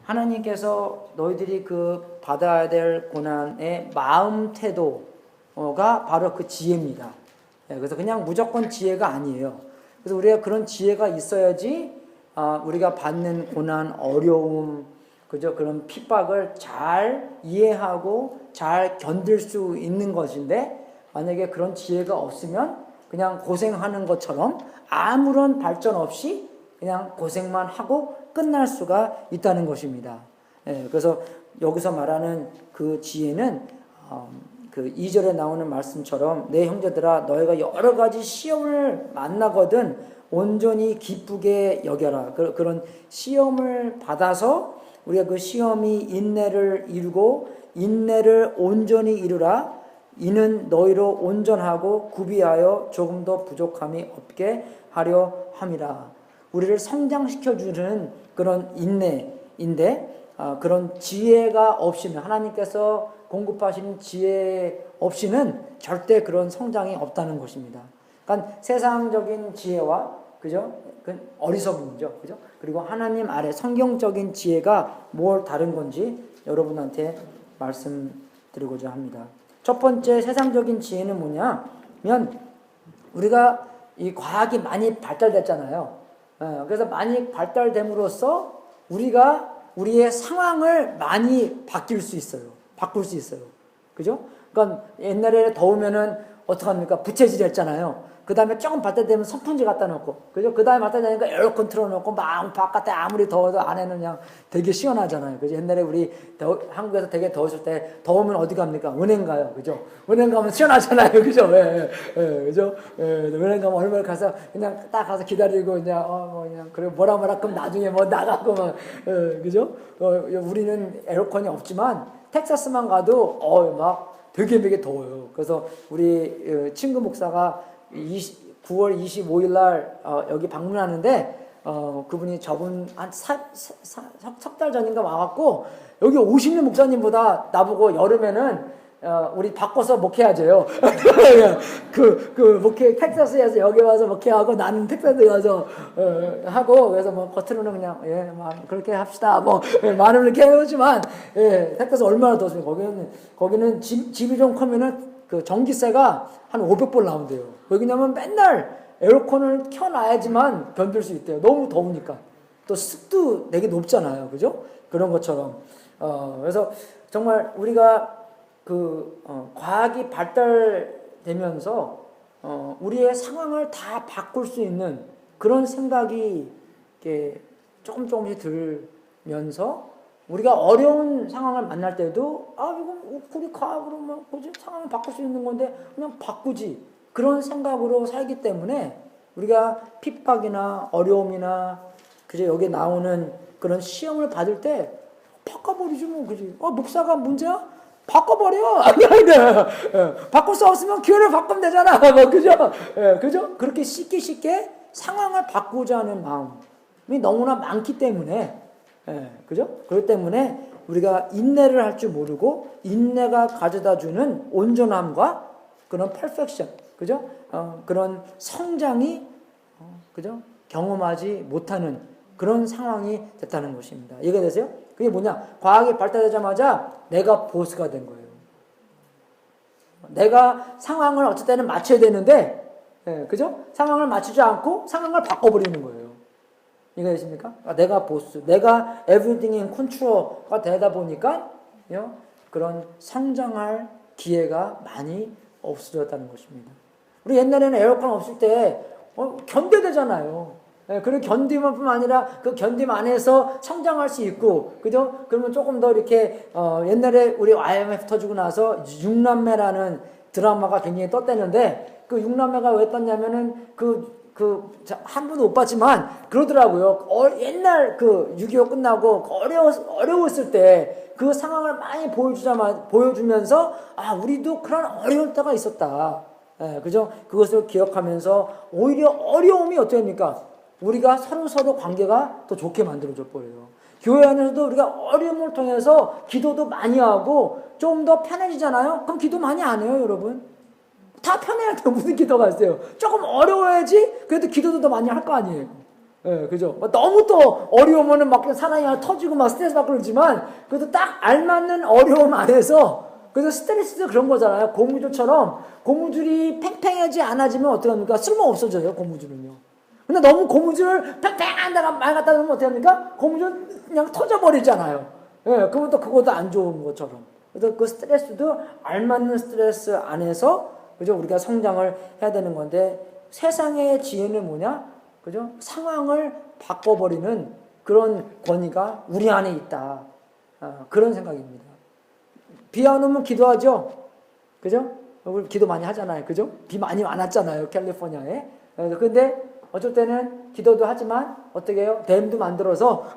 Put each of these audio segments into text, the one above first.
하나님께서 너희들이 그 받아야 될 고난의 마음 태도가 바로 그 지혜입니다. 그래서 그냥 무조건 지혜가 아니에요. 그래서 우리가 그런 지혜가 있어야지 우리가 받는 고난, 어려움, 그죠? 그런 핍박을 잘 이해하고 잘 견딜 수 있는 것인데, 만약에 그런 지혜가 없으면 그냥 고생하는 것처럼 아무런 발전 없이 그냥 고생만 하고 끝날 수가 있다는 것입니다. 그래서 여기서 말하는 그 지혜는 그 2절에 나오는 말씀처럼 내 형제들아 너희가 여러 가지 시험을 만나거든 온전히 기쁘게 여겨라. 그런 시험을 받아서 우리가 그 시험이 인내를 이루고 인내를 온전히 이루라. 이는 너희로 온전하고 구비하여 조금 더 부족함이 없게 하려 함이라. 우리를 성장시켜주는 그런 인내인데 그런 지혜가 없이는, 하나님께서 공급하시는 지혜 없이는 절대 그런 성장이 없다는 것입니다. 그러니까 세상적인 지혜와, 그죠? 그 어리석음이죠. 그죠? 그리고 하나님 아래 성경적인 지혜가 뭘 다른 건지 여러분한테 말씀드리고자 합니다. 첫 번째 세상적인 지혜는 뭐냐면, 우리가 이 과학이 많이 발달됐잖아요. 그래서 많이 발달됨으로써 우리가 우리의 상황을 많이 바꿀 수 있어요. 그죠? 그러니까 옛날에 더우면은 어떡합니까? 부채질 했잖아요. 그 다음에 조금 발달되면 선풍기 갖다 놓고, 그죠? 그 다음에 발달되니까 에어컨 틀어놓고, 막 바깥에 아무리 더워도 안에는 그냥 되게 시원하잖아요. 그죠? 옛날에 우리 한국에서 되게 더웠을 때, 더우면 어디 갑니까? 은행 가요. 그죠? 은행 가면 시원하잖아요. 그죠? 그죠? 은행 가면 얼마나 가서, 그냥 딱 가서 기다리고, 그냥, 그리고 뭐라 그럼 나중에 뭐 나가고, 그죠? 우리는 에어컨이 없지만, 텍사스만 가도, 막 되게 더워요. 그래서 우리 친구 목사가 9월 25일 날 여기 방문하는데 그분이 저분 한 석 달 전인가 와갖고 여기 오시는 목사님보다 나보고 여름에는 우리 바꿔서 목회하재요. 그 목회 텍사스에서 여기 와서 목회하고 나는 텍사스에 가서 하고, 그래서 뭐 겉으로는 그냥 그렇게 합시다 말을 이렇게 해오지만 텍사스 얼마나 덥습니까? 거기는 집이 좀 크면은 그 전기세가 한 500불 나온대요. 왜냐면 맨날 에어컨을 켜놔야지만 견딜 수 있대요. 너무 더우니까. 또 습도 되게 높잖아요. 그죠? 그런 것처럼. 그래서 정말 우리가 과학이 발달되면서 우리의 상황을 다 바꿀 수 있는 그런 생각이 이렇게 조금씩 들면서 우리가 어려운 상황을 만날 때도 이건 우리 과학으로 상황을 바꿀 수 있는 건데 그냥 바꾸지, 그런 생각으로 살기 때문에 우리가 핍박이나 어려움이나 그저 여기 나오는 그런 시험을 받을 때 바꿔버리지 뭐. 그지? 목사가 문제야? 바꿔버려. 바꿀 수 없으면 교회를 바꾸면 되잖아. 그죠? 그죠? 그렇게 쉽게 상황을 바꾸자 하는 마음이 너무나 많기 때문에, 그죠? 그렇기 때문에 우리가 인내를 할 줄 모르고 인내가 가져다 주는 온전함과 그런 퍼펙션, 그죠? 그런 성장이, 그죠? 경험하지 못하는 그런 상황이 됐다는 것입니다. 이해가 되세요? 그게 뭐냐? 과학이 발달되자마자 내가 보스가 된 거예요. 내가 상황을 어쩔 때는 맞춰야 되는데, 그죠? 상황을 맞추지 않고 상황을 바꿔버리는 거예요. 이해가 되십니까? 내가 보스, 내가 everything in control가 되다 보니까 그런 성장할 기회가 많이 없어졌다는 것입니다. 우리 옛날에는 에어컨 없을 때 견뎌되잖아요. 그리고 견디만뿐 아니라 그 견딤 안에서 성장할 수 있고, 그죠? 그러면 조금 더 이렇게 옛날에 우리 IMF 터지고 나서 육남매라는 드라마가 굉장히 떴대는데, 그 육남매가 왜 떴냐면은 한 번도 못 봤지만 그러더라고요. 옛날 6.25 끝나고 어려웠을 때 그 상황을 많이 보여주면서 우리도 그런 어려울 때가 있었다. 그죠? 그것을 기억하면서 오히려 어려움이 어떻게 됩니까? 우리가 서로 관계가 더 좋게 만들어져 버려요. 교회 안에서도 우리가 어려움을 통해서 기도도 많이 하고 좀 더 편해지잖아요. 그럼 기도 많이 안 해요, 여러분? 다 편해야 돼요. 무슨 기도가 있어요? 조금 어려워야지 그래도 기도도 더 많이 할 거 아니에요. 예, 그죠? 너무 또 어려우면은 막 사랑이 터지고 막 스트레스 받고 그러지만, 그래도 딱 알맞는 어려움 안에서, 그래서 스트레스도 그런 거잖아요. 고무줄처럼, 고무줄이 팽팽하지 않아지면 어떡합니까? 쓸모 없어져요, 고무줄은요. 근데 너무 고무줄을 팽팽한 데가 많이 갖다 놓으면 어떡합니까? 고무줄 그냥 터져버리잖아요. 예, 그러면 또 그것도 안 좋은 것처럼. 그래서 그 스트레스도 알맞는 스트레스 안에서, 그죠? 우리가 성장을 해야 되는 건데, 세상의 지혜는 뭐냐? 그죠? 상황을 바꿔버리는 그런 권위가 우리 안에 있다. 그런 생각입니다. 비 안 오면 기도하죠? 그죠? 우리 기도 많이 하잖아요. 그죠? 비 많이 안 왔잖아요. 캘리포니아에. 근데 어쩔 때는 기도도 하지만 어떻게 해요? 댐도 만들어서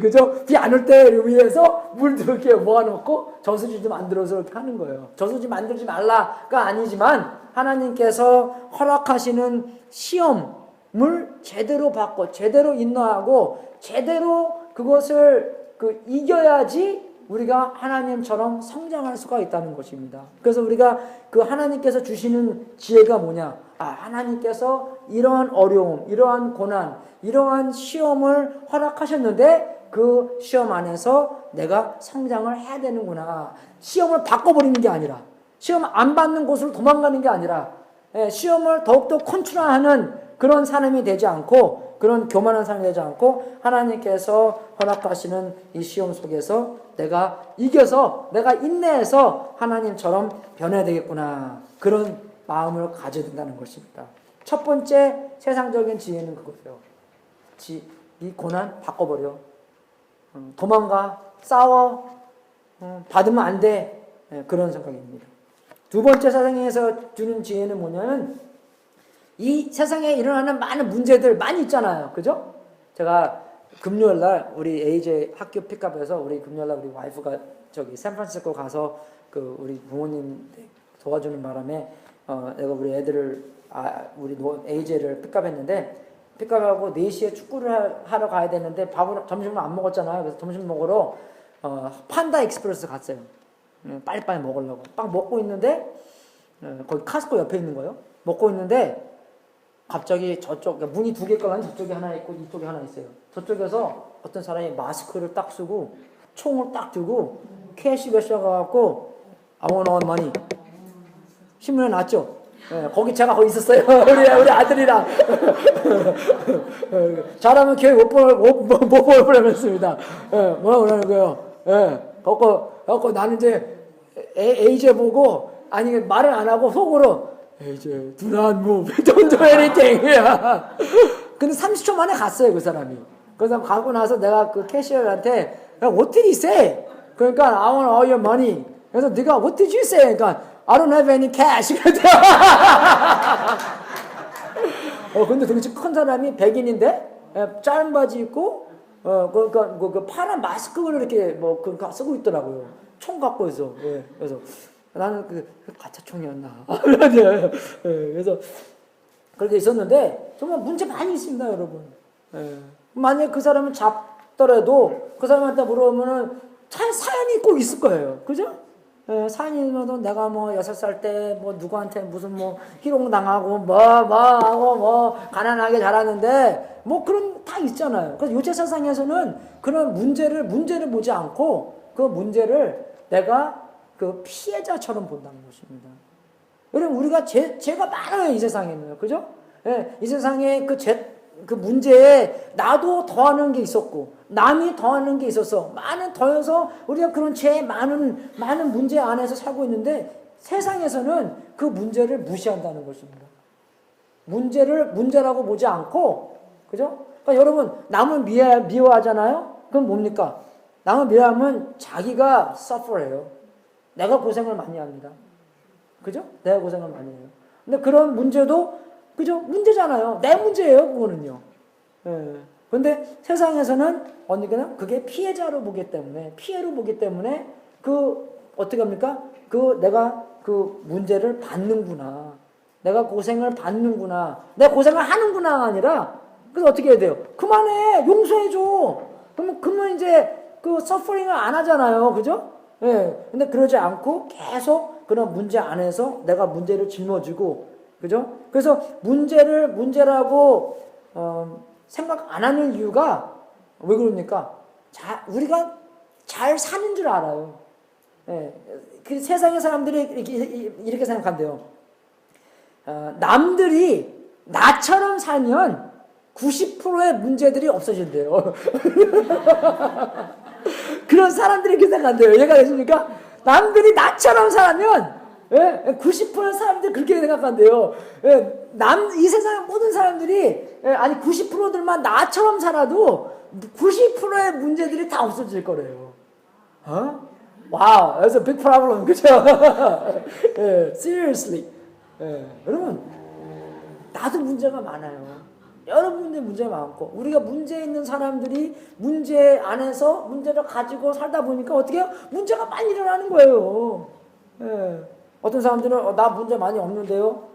그죠? 비 안 올 때 위해서 물도 이렇게 모아놓고 저수지도 만들어서 이렇게 하는 거예요. 저수지 만들지 말라가 아니지만 하나님께서 허락하시는 시험을 제대로 받고 제대로 인도하고 제대로 그것을 이겨야지 우리가 하나님처럼 성장할 수가 있다는 것입니다. 그래서 우리가 그 하나님께서 주시는 지혜가 뭐냐? 하나님께서 이러한 어려움, 이러한 고난, 이러한 시험을 허락하셨는데 그 시험 안에서 내가 성장을 해야 되는구나. 시험을 바꿔버리는 게 아니라, 시험 안 받는 곳으로 도망가는 게 아니라, 시험을 더욱더 컨트롤하는 그런 사람이 되지 않고, 그런 교만한 사람이 되지 않고 하나님께서 허락하시는 이 시험 속에서 내가 이겨서, 내가 인내해서 하나님처럼 변해야 되겠구나. 그런 마음을 가져야 된다는 것입니다. 첫 번째 세상적인 지혜는 그거예요. 이 고난 바꿔버려. 도망가, 싸워, 받으면 안 돼. 그런 생각입니다. 두 번째 세상에서 주는 지혜는 뭐냐면, 이 세상에 일어나는 많은 문제들 많이 있잖아요. 그죠? 제가 금요일날 우리 AJ 학교 픽업에서 우리 금요일날 우리 와이프가 저기 샌프란시스코 가서 우리 부모님 도와주는 바람에 내가 우리 애들을 우리 AJ를 픽업했는데, 픽업하고 4시에 축구를 하러 가야 되는데 점심을 안 먹었잖아요. 그래서 점심 먹으러 판다 익스프레스 갔어요. 빨리빨리 먹으려고 빵 먹고 있는데, 거기 카스코 옆에 있는 거예요. 먹고 있는데 갑자기 저쪽, 문이 2개가 저쪽에 하나 있고 이쪽에 하나 있어요. 저쪽에서 어떤 사람이 마스크를 딱 쓰고 총을 딱 들고 캐시가 시작해갖고 I want money. 신문에 났죠? 거기 제가 거기 있었어요. 우리 아들이랑. 잘하면 교회 못 보내면습니다. 뭐라고 그러는 거예요? 그거 나는 이제 AJ 보고, 아니 말을 안 하고 속으로 이제 do not move, don't do anything. 근데 30초 만에 갔어요, 그 사람이. 그래서 가고 나서 내가 그 캐시어한테 what did he say? 그러니까 I want all your money. 그래서 네가 what did you say? 그러니까 I don't have any cash. 근데 도대체 큰 사람이 백인인데 짧은 바지 입고 그 파란 마스크를 이렇게 쓰고 있더라고요. 총 갖고 있어. 그래서 나는 가짜 총이었나. 그래서 그렇게 있었는데 정말 문제 많이 있습니다, 여러분. 만약에 그 사람을 잡더라도 그 사람한테 물어보면은 사연이 꼭 있을 거예요. 그죠? 사연이 있어도 내가 6살 때 누구한테 무슨 희롱 당하고 하고 가난하게 자랐는데 그런 다 있잖아요. 그래서 요새 세상에서는 그런 문제를 보지 않고 그 문제를 내가 피해자처럼 본다는 것입니다. 여러분, 우리가 죄가 많아요, 이 세상에는. 그죠? 이 세상에 그 문제에 나도 더하는 게 있었고, 남이 더하는 게 있어서, 더해서 우리가 그런 많은 문제 안에서 살고 있는데, 세상에서는 그 문제를 무시한다는 것입니다. 문제라고 보지 않고, 그죠? 그러니까 여러분, 남을 미워하잖아요? 그럼 뭡니까? 남을 미워하면 자기가 suffer해요. 내가 고생을 많이 합니다. 그죠? 내가 고생을 많이 해요. 근데 그런 문제도, 그죠? 문제잖아요. 내 문제예요, 그거는요. 근데 세상에서는 그게 피해자로 보기 때문에, 피해로 보기 때문에, 어떻게 합니까? 내가 그 문제를 받는구나. 내가 고생을 받는구나. 내가 고생을 하는구나가 아니라, 그래서 어떻게 해야 돼요? 그만해! 용서해줘! 그러면 이제 서퍼링을 안 하잖아요. 그죠? 근데 그러지 않고 계속 그런 문제 안에서 내가 문제를 짊어지고, 그죠? 그래서 문제라고 생각 안 하는 이유가 왜 그럽니까? 우리가 잘 사는 줄 알아요. 예, 그 세상의 사람들이 이렇게 생각한대요. 남들이 나처럼 살면 90%의 문제들이 없어진대요. 그런 사람들이 이렇게 생각한대요. 얘가 됐습니까? 남들이 나처럼 살면 90%의 사람들이 그렇게 생각한대요. 이 세상의 모든 사람들이 아니 90%들만 나처럼 살아도 90%의 문제들이 다 없어질 거래요. 와우, that's a big problem, 그죠? Seriously. 여러분, 나도 문제가 많아요. 여러분들 문제 많고, 우리가 문제 있는 사람들이 문제 안에서 문제를 가지고 살다 보니까 어떻게 해요? 문제가 많이 일어나는 거예요. 어떤 사람들은 나 문제 많이 없는데요.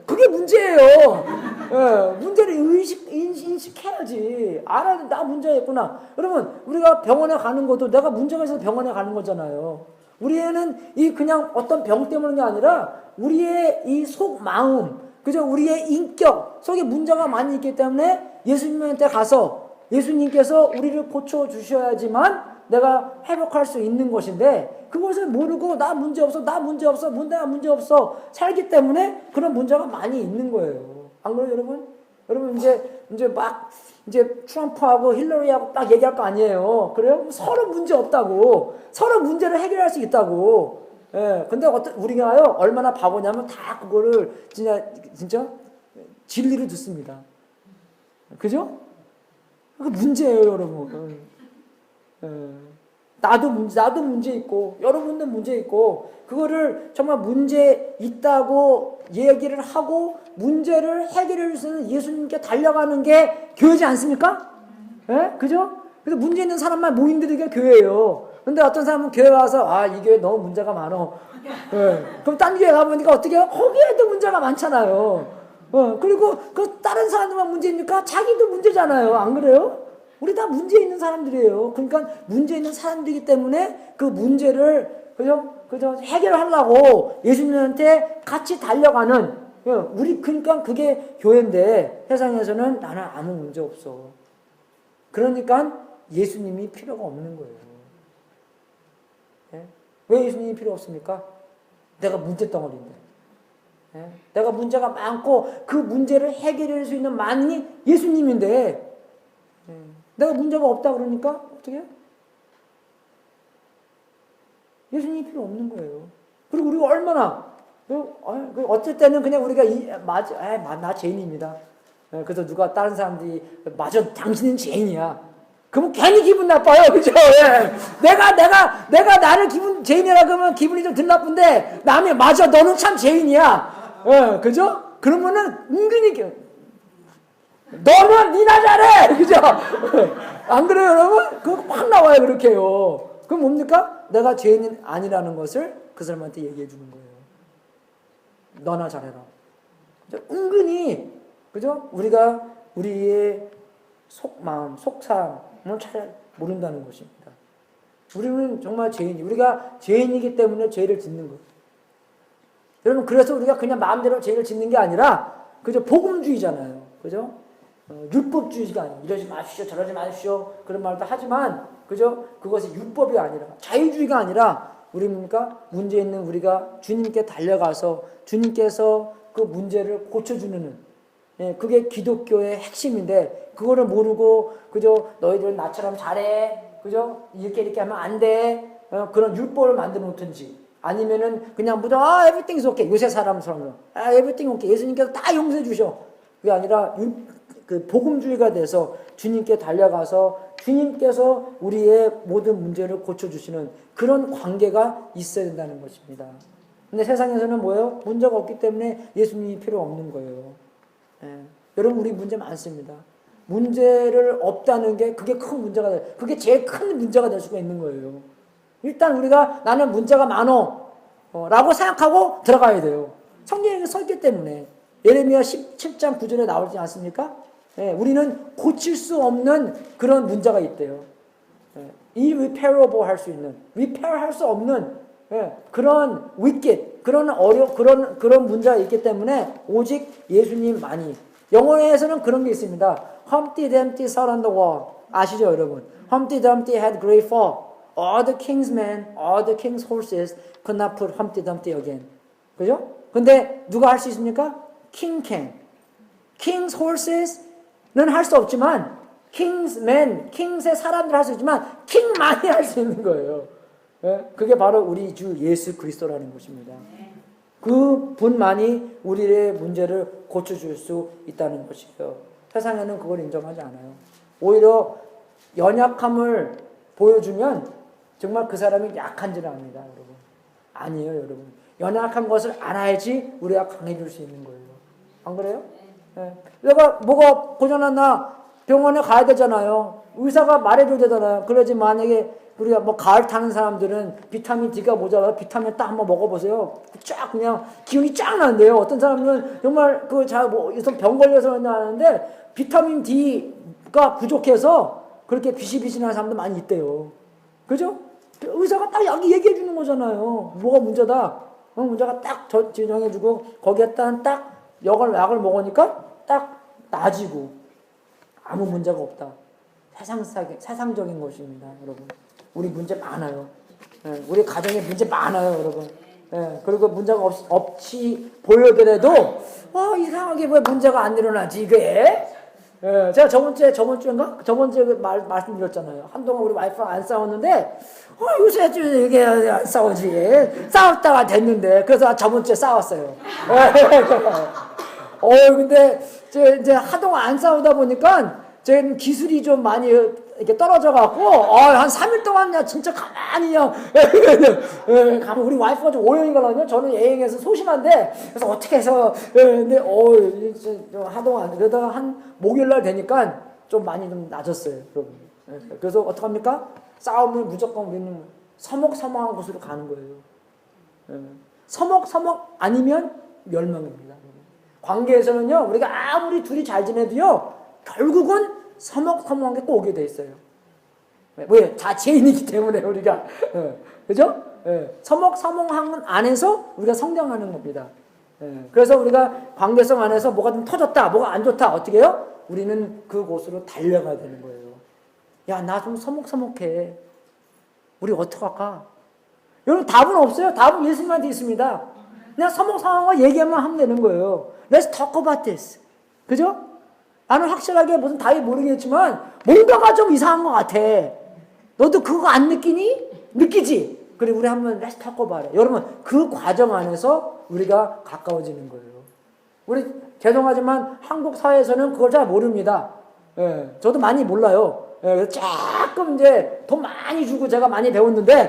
그게 문제예요. 문제를 인식해야지. 알아야 나 문제가 있구나. 여러분, 우리가 병원에 가는 것도 내가 문제가 있어서 병원에 가는 거잖아요. 우리는 이 그냥 어떤 병 때문인 게 아니라 우리의 이 속 마음, 그죠? 우리의 인격 속에 문제가 많이 있기 때문에 예수님한테 가서 예수님께서 우리를 고쳐 주셔야지만 내가 회복할 수 있는 것인데 그것을 모르고 나 문제 없어 나 문제 없어 살기 때문에 그런 문제가 많이 있는 거예요. 안 그래요, 여러분? 여러분 이제 막 트럼프하고 힐러리하고 딱 얘기할 거 아니에요. 그래요? 서로 문제 없다고, 서로 문제를 해결할 수 있다고. 근데 우리가요 얼마나 바보냐면 다 그거를 진짜 진리를 듣습니다. 그죠? 그 문제예요, 여러분. 나도 문제 있고 여러분도 문제 있고 그거를 정말 문제 있다고 얘기를 하고 문제를 해결해 주시는 예수님께 달려가는 게 교회지 않습니까? 그죠? 그래서 문제 있는 사람만 모임들이 교회예요. 근데 어떤 사람은 교회 와서 이 교회 너무 문제가 많어. 그럼 딴 교회 가보니까 어떻게 해요? 거기에도 문제가 많잖아요. 그리고 그 다른 사람들만 문제입니까? 자기도 문제잖아요. 안 그래요? 우리 다 문제 있는 사람들이에요. 그러니까 문제 있는 사람들이기 때문에 그 문제를 그저 해결하려고 예수님한테 같이 달려가는 우리 그러니까 그게 교회인데 세상에서는 나는 아무 문제 없어. 그러니까 예수님이 필요가 없는 거예요. 왜 예수님이 필요 없습니까? 내가 문제 덩어리인데. 내가 문제가 많고 그 문제를 해결할 수 있는 만이 예수님인데 내가 문제가 없다 그러니까 어떻게 해요? 예수님이 필요 없는 거예요. 그리고 우리가 얼마나 어쩔 때는 그냥 우리가 나 죄인입니다. 그래서 누가 다른 사람들이 맞아 당신은 죄인이야. 그러면 괜히 기분 나빠요, 그죠? 내가 나를 죄인이라 그러면 기분이 좀 덜 나쁜데 남이 맞아 너는 참 죄인이야. 그죠? 그러면은 은근히 너는 니나 잘해! 그죠? 안 그래요, 여러분? 그거 확 나와요, 그렇게요. 그럼 뭡니까? 내가 죄인이 아니라는 것을 그 사람한테 얘기해 주는 거예요. 너나 잘해라. 은근히, 그죠? 우리가 우리의 속마음, 속사람을 잘 모른다는 것입니다. 우리는 정말 우리가 죄인이기 때문에 죄를 짓는 거예요. 여러분, 그래서 우리가 그냥 마음대로 죄를 짓는 게 아니라, 그죠? 복음주의잖아요. 그죠? 율법주의가 아니에요. 이러지 마십시오, 저러지 마십시오. 그런 말도 하지만, 그죠? 그것이 율법이 아니라, 자유주의가 아니라, 우리 뭡니까? 문제 있는 우리가 주님께 달려가서 주님께서 그 문제를 고쳐주는, 그게 기독교의 핵심인데, 그거를 모르고, 그죠? 너희들은 나처럼 잘해. 그죠? 이렇게 하면 안 돼. 그런 율법을 만들어 놓든지, 아니면은 그냥 everything is okay. 요새 사람처럼, everything okay. 예수님께서 다 용서해 주셔. 그게 아니라, 그 복음주의가 돼서 주님께 달려가서 주님께서 우리의 모든 문제를 고쳐주시는 그런 관계가 있어야 된다는 것입니다. 근데 세상에서는 뭐예요? 문제가 없기 때문에 예수님이 필요 없는 거예요. 여러분, 우리 문제 많습니다. 문제를 없다는 게 그게 큰 문제가 그게 제일 큰 문제가 될 수가 있는 거예요. 일단 우리가 나는 문제가 많어 라고 생각하고 들어가야 돼요. 성경에 써 있기 때문에. 예레미야 17장 9절에 나오지 않습니까? 우리는 고칠 수 없는 그런 문제가 있대요. irreparable 할 수 있는, repair 할 수 없는 그런 wicked, 그런 문제가 있기 때문에 오직 예수님만이, 영어에서는 그런 게 있습니다. Humpty Dumpty sat on the wall. 아시죠, 여러분? Humpty Dumpty had great fall. All the king's men, all the king's horses could not put Humpty Dumpty again. 그죠? 근데 누가 할 수 있습니까? King can. King's horses는 할 수 없지만 King's men, King's 사람들 할 수 있지만 King만이 할 수 있는 거예요. 예? 그게 바로 우리 주 예수 그리스도라는 것입니다. 그 분만이 우리의 문제를 고쳐줄 수 있다는 것이에요. 세상에는 그걸 인정하지 않아요. 오히려 연약함을 보여주면 정말 그 사람이 약한지를 압니다, 여러분. 아니에요, 여러분. 연약한 것을 알아야지 우리가 강해질 수 있는 거예요. 안 그래요? 네. 내가 뭐가 고장났나 병원에 가야 되잖아요. 의사가 말해줘야 되잖아요. 그러지 만약에 우리가 뭐 가을 타는 사람들은 비타민 D가 모자라서 비타민 딱 한번 먹어보세요. 쫙 그냥 기운이 쫙 나는데요. 어떤 사람은 정말 병 걸려서 나는데 비타민 D가 부족해서 그렇게 비실비실한 사람도 많이 있대요. 그죠? 의사가 딱 여기 얘기해 주는 거잖아요. 뭐가 문제다. 문제가 딱 지정해주고 거기에 딱 약을 먹으니까 딱 나아지고 아무 문제가 없다. 세상적인 것입니다, 여러분. 우리 문제 많아요. 예, 우리 가정에 문제 많아요, 여러분. 예, 그리고 문제가 없이 보여더라도 이상하게 왜 문제가 안 일어나지 이게? 예, 제가 저번 주에 말씀드렸잖아요. 한동안 우리 와이프랑 안 싸웠는데 요새 이게 안 싸우지. 싸웠다가 됐는데 그래서 저번 주에 싸웠어요. 근데 이제 한동안 안 싸우다 보니까 제 기술이 좀 많이 이렇게 떨어져갖고, 한 3일 동안 그냥 진짜 가만히 그냥, 우리 와이프가 좀 O형이거든요. 저는 A형에서 소심한데, 그래서 어떻게 해서, 근데, 한동안, 그러다가 목요일날 되니까 좀 많이 좀 낮았어요, 여러분. 그래서 어떡합니까? 싸움을 무조건 우리는 서먹서먹한 곳으로 가는 거예요. 서먹서먹 아니면 멸망입니다. 관계에서는요, 우리가 아무리 둘이 잘 지내도요, 결국은 서먹서먹한 게 꼭 오게 돼 있어요. 왜? 자체인이기 때문에 우리가. 그죠? 서먹서먹한 안에서 우리가 성장하는 겁니다. 그래서 우리가 관계성 안에서 뭐가 좀 터졌다, 뭐가 안 좋다, 어떻게 해요? 우리는 그곳으로 달려가야 되는 거예요. 야, 나 좀 서먹서먹해. 우리 어떡할까? 여러분, 답은 없어요. 답은 예수님한테 있습니다. 그냥 서먹서먹한 거 얘기하면 하면 되는 거예요. Let's talk about this. 그죠? 나는 확실하게 무슨 답이 모르겠지만 뭔가가 좀 이상한 것 같아. 너도 그거 안 느끼니? 느끼지? 그래, 우리 한번 let's talk about it. 여러분, 그 과정 안에서 우리가 가까워지는 거예요. 우리 죄송하지만 한국 사회에서는 그걸 잘 모릅니다. 저도 많이 몰라요. 조금 이제 돈 많이 주고 제가 많이 배웠는데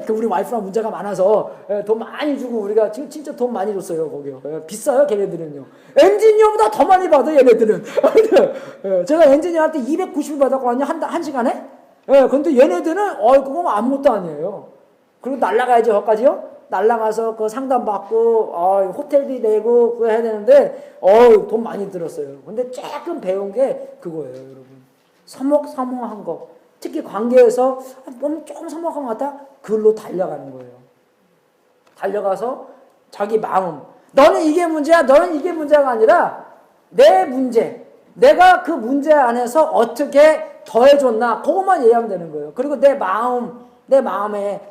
우리 와이프랑 문제가 많아서 돈 많이 주고 우리가 지금 진짜 돈 많이 줬어요. 거기요. 비싸요, 걔네들은요. 엔지니어보다 더 많이 받아, 얘네들은. 제가 엔지니어한테 290을 받았거든요, 한 시간에. 근데 얘네들은 그건 아무것도 아니에요. 그리고 날라가야죠, 거기까지요. 날라가서 그 상담 받고 호텔비 내고 그거 해야 되는데 돈 많이 들었어요. 근데 조금 배운 게 그거예요, 여러분. 서먹서먹한 거, 특히 관계에서 너무 조금 서먹한 것 같다, 그걸로 달려가는 거예요. 달려가서 자기 마음, 너는 이게 문제야, 너는 이게 문제가 아니라 내 문제, 내가 그 문제 안에서 어떻게 더해줬나, 그것만 얘기하면 되는 거예요. 그리고 내 마음에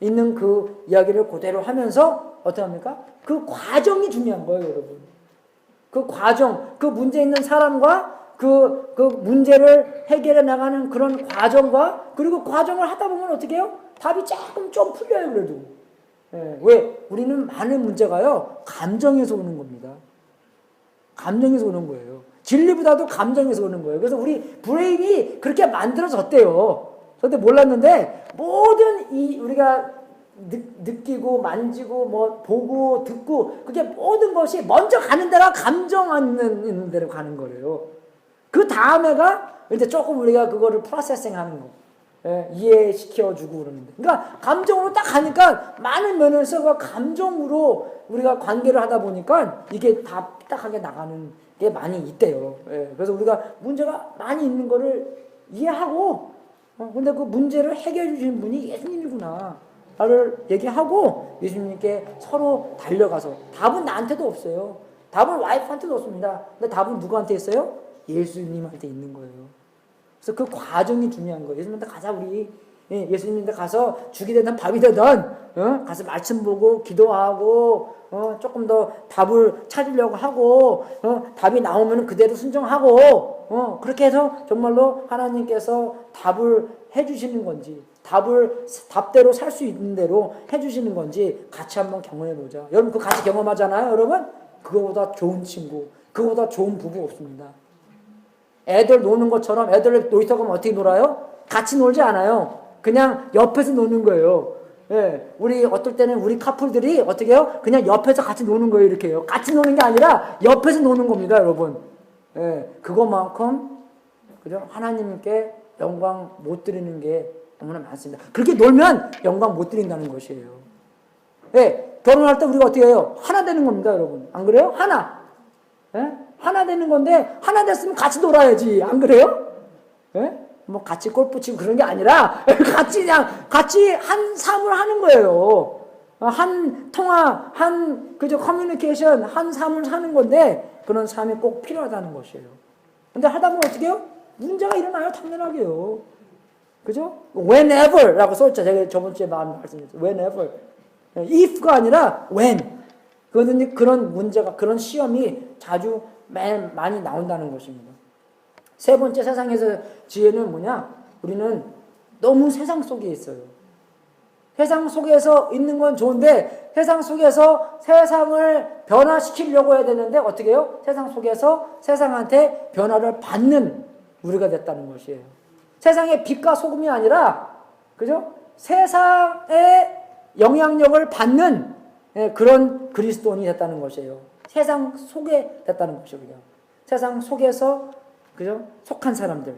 있는 그 이야기를 그대로 하면서 어떻게 합니까? 그 과정이 중요한 거예요, 여러분. 그 과정, 그 문제 있는 사람과 그 문제를 해결해 나가는 그런 과정과, 그리고 과정을 하다 보면 어떻게 해요? 답이 조금 좀 풀려요, 그래도. 왜? 우리는 많은 문제가요, 감정에서 오는 겁니다. 감정에서 오는 거예요. 진리보다도 감정에서 오는 거예요. 그래서 우리 브레인이 그렇게 만들어졌대요. 근데 몰랐는데 모든 우리가 느끼고 만지고 뭐 보고 듣고 그게 모든 것이 먼저 가는 데가 감정하는 데로 가는 거예요. 그 다음에가 이제 조금 우리가 그거를 프로세싱하는 거, 이해시켜주고 그러는데, 그러니까 감정으로 딱 가니까 많은 면에서 감정으로 우리가 관계를 하다 보니까 이게 다 삐딱하게 나가는 게 많이 있대요. 그래서 우리가 문제가 많이 있는 거를 이해하고, 근데 그 문제를 해결해 주시는 분이 예수님이구나 를 얘기하고 예수님께 서로 달려가서, 답은 나한테도 없어요. 답은 와이프한테도 없습니다. 근데 답은 누구한테 있어요? 예수님한테 있는 거예요. 그래서 그 과정이 중요한 거예요. 예수님한테 가자 우리. 예수님한테 가서 죽이 되든 밥이 되든 가서 말씀 보고 기도하고 조금 더 답을 찾으려고 하고 답이 나오면 그대로 순종하고 그렇게 해서 정말로 하나님께서 답을 해주시는 건지 답대로 살 수 있는 대로 해주시는 건지 같이 한번 경험해 보자. 여러분 그거 같이 경험하잖아요. 여러분 그거보다 좋은 친구, 그거보다 좋은 부부 없습니다. 애들 노는 것처럼 애들 놀이터 가면 어떻게 놀아요? 같이 놀지 않아요. 그냥 옆에서 노는 거예요. 예, 우리 어떨 때는 우리 커플들이 어떻게 해요? 그냥 옆에서 같이 노는 거예요. 이렇게 해요. 같이 노는 게 아니라 옆에서 노는 겁니다, 여러분. 예, 그것만큼 그죠? 하나님께 영광 못 드리는 게 너무나 많습니다. 그렇게 놀면 영광 못 드린다는 것이에요. 예, 결혼할 때 우리가 어떻게 해요? 하나 되는 겁니다, 여러분. 안 그래요? 하나. 예? 하나 되는 건데 하나 됐으면 같이 놀아야지. 안 그래요? 예? 뭐 같이 골프 치고 그런 게 아니라 같이 그냥 같이 한 삶을 하는 거예요. 한 통화, 그저 커뮤니케이션, 한 삶을 사는 건데 그런 삶이 꼭 필요하다는 것이에요. 근데 하다 보면 어떻게 해요? 문제가 일어나요, 당연하게요. 그죠? whenever라고 써있죠. 제가 저번 주에 말씀드렸죠. whenever. if가 아니라 when. 그런 문제가, 그런 시험이 자주 많이 나온다는 것입니다. 세 번째 세상에서 지혜는 뭐냐? 우리는 너무 세상 속에 있어요. 세상 속에서 있는 건 좋은데 세상 속에서 세상을 변화시키려고 해야 되는데 어떻게 해요? 세상 속에서 세상한테 변화를 받는 우리가 됐다는 것이에요. 세상의 빛과 소금이 아니라 그죠? 세상의 영향력을 받는 그런 그리스도인이 됐다는 것이에요. 세상 속에 됐다는 것이에요. 그냥. 세상 속에서 그죠? 속한 사람들,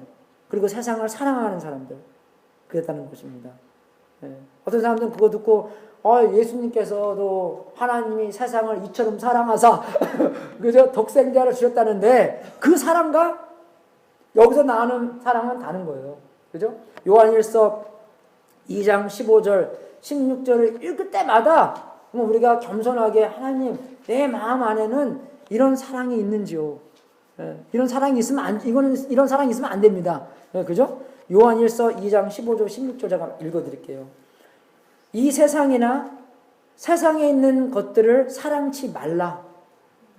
그리고 세상을 사랑하는 사람들, 그랬다는 것입니다. 어떤 사람들은 그거 듣고, 예수님께서도 하나님이 세상을 이처럼 사랑하사, 그죠? 독생자를 주셨다는데, 그 사랑과 여기서 나오는 사랑은 다른 거예요. 그죠? 요한일서 2장 15절, 16절을 읽을 때마다, 우리가 겸손하게, 하나님, 내 마음 안에는 이런 사랑이 있는지요? 이런 사랑이 있으면 이런 사랑이 있으면 안 됩니다. 그죠? 요한일서 2장 15절 16절 제가 읽어드릴게요. 이 세상이나 세상에 있는 것들을 사랑치 말라.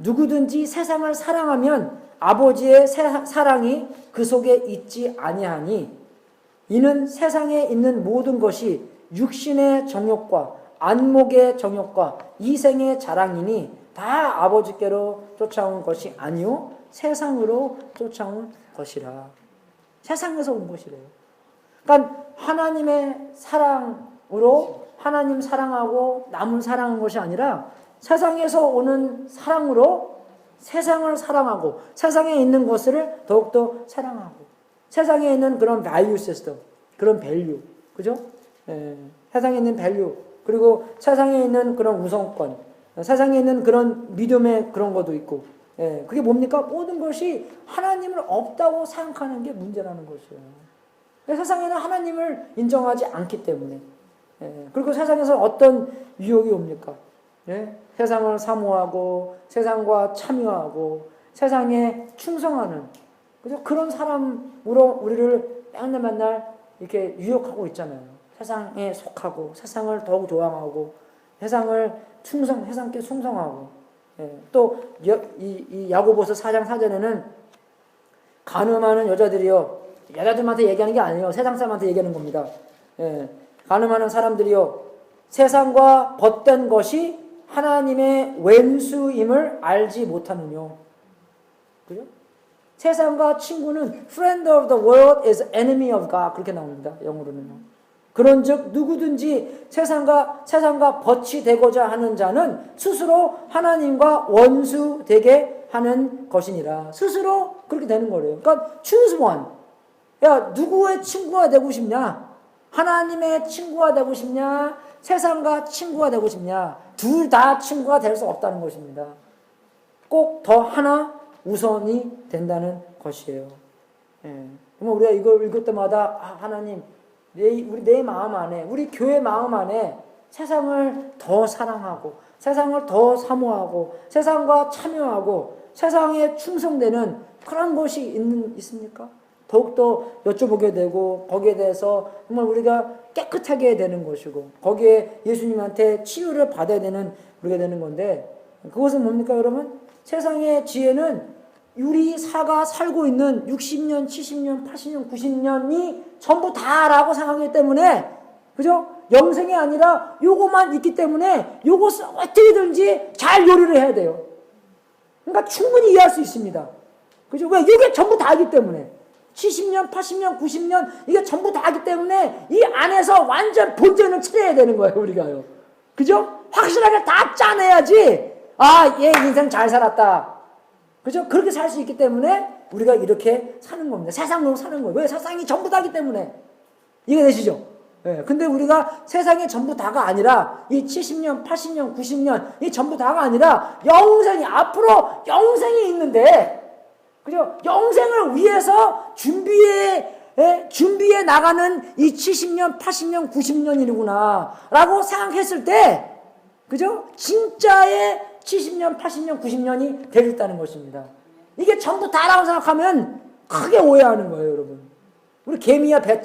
누구든지 세상을 사랑하면 아버지의 사랑이 그 속에 있지 아니하니 이는 세상에 있는 모든 것이 육신의 정욕과 안목의 정욕과 이생의 자랑이니 다 아버지께로 쫓아온 것이 아니요 세상으로 쫓아온 것이라. 세상에서 온 것이래요. 그러니까 하나님의 사랑으로 하나님 사랑하고 남을 사랑한 것이 아니라 세상에서 오는 사랑으로 세상을 사랑하고 세상에 있는 것을 더욱더 사랑하고 세상에 있는 그런 value system, 그런 밸류, 그죠? 세상에 있는 밸류, 그리고 세상에 있는 그런 우선권, 세상에 있는 그런 믿음의 그런 것도 있고, 그게 뭡니까? 모든 것이 하나님을 없다고 생각하는 게 문제라는 것이에요. 세상에는 하나님을 인정하지 않기 때문에. 그리고 세상에서 어떤 유혹이 옵니까? 세상을 사모하고 세상과 참여하고 세상에 충성하는 그죠? 그런 사람으로 우리를 맨날 이렇게 유혹하고 있잖아요. 세상에 속하고 세상을 더욱 조망하고 세상을 세상께 충성하고 또 이 야고보서 4장 4절에는 간음하는 여자들한테 얘기하는 게 아니에요. 세상 사람한테 얘기하는 겁니다. 간음하는 사람들이요 세상과 벗된 것이 하나님의 왼수임을 알지 못하느뇨. 그죠? 세상과 친구는 friend of the world is enemy of God 그렇게 나옵니다. 영어로는요. 그런즉 누구든지 세상과 벗이 되고자 하는 자는 스스로 하나님과 원수 되게 하는 것이니라. 스스로 그렇게 되는 거래요. 그러니까 choose one. 야, 누구의 친구가 되고 싶냐? 하나님의 친구가 되고 싶냐? 세상과 친구가 되고 싶냐? 둘 다 친구가 될 수 없다는 것입니다. 꼭 더 하나 우선이 된다는 것이에요. 그러면 우리가 이걸 읽을 때마다 하나님 내 마음 안에 우리 교회 마음 안에 세상을 더 사랑하고 세상을 더 사모하고 세상과 참여하고 세상에 충성되는 그런 것이 있습니까? 더욱더 여쭤보게 되고 거기에 대해서 정말 우리가 깨끗하게 되는 것이고 거기에 예수님한테 치유를 받아야 되는 우리가 되는 건데 그것은 뭡니까 여러분? 세상의 지혜는 우리 사가 살고 있는 60년, 70년, 80년, 90년이 전부 다라고 생각하기 때문에 그죠? 영생이 아니라 요거만 있기 때문에 요것을 어떻게든지 잘 요리를 해야 돼요. 그러니까 충분히 이해할 수 있습니다. 그죠? 왜? 이게 전부 다이기 때문에. 70년, 80년, 90년 이게 전부 다이기 때문에 이 안에서 완전 본전을 찾아야 되는 거예요, 우리가요. 그죠? 확실하게 다 짜내야지. 아, 얘 인생 잘 살았다. 그죠? 그렇게 살 수 있기 때문에 우리가 이렇게 사는 겁니다. 세상으로 사는 거예요. 왜? 세상이 전부 다기 때문에. 이해되시죠? 예. 근데 우리가 세상이 전부 다가 아니라 이 70년, 80년, 90년 이 전부 다가 아니라 영생이 앞으로 영생이 있는데 그죠? 영생을 위해서 준비해 나가는 이 70년, 80년, 90년이구나 라고 생각했을 때 그죠? 진짜의 70년, 80년, 90년이 되겠다는 것입니다. 이게 전부 다라고 생각하면 크게 오해하는 거예요, 여러분. 우리 개미야 배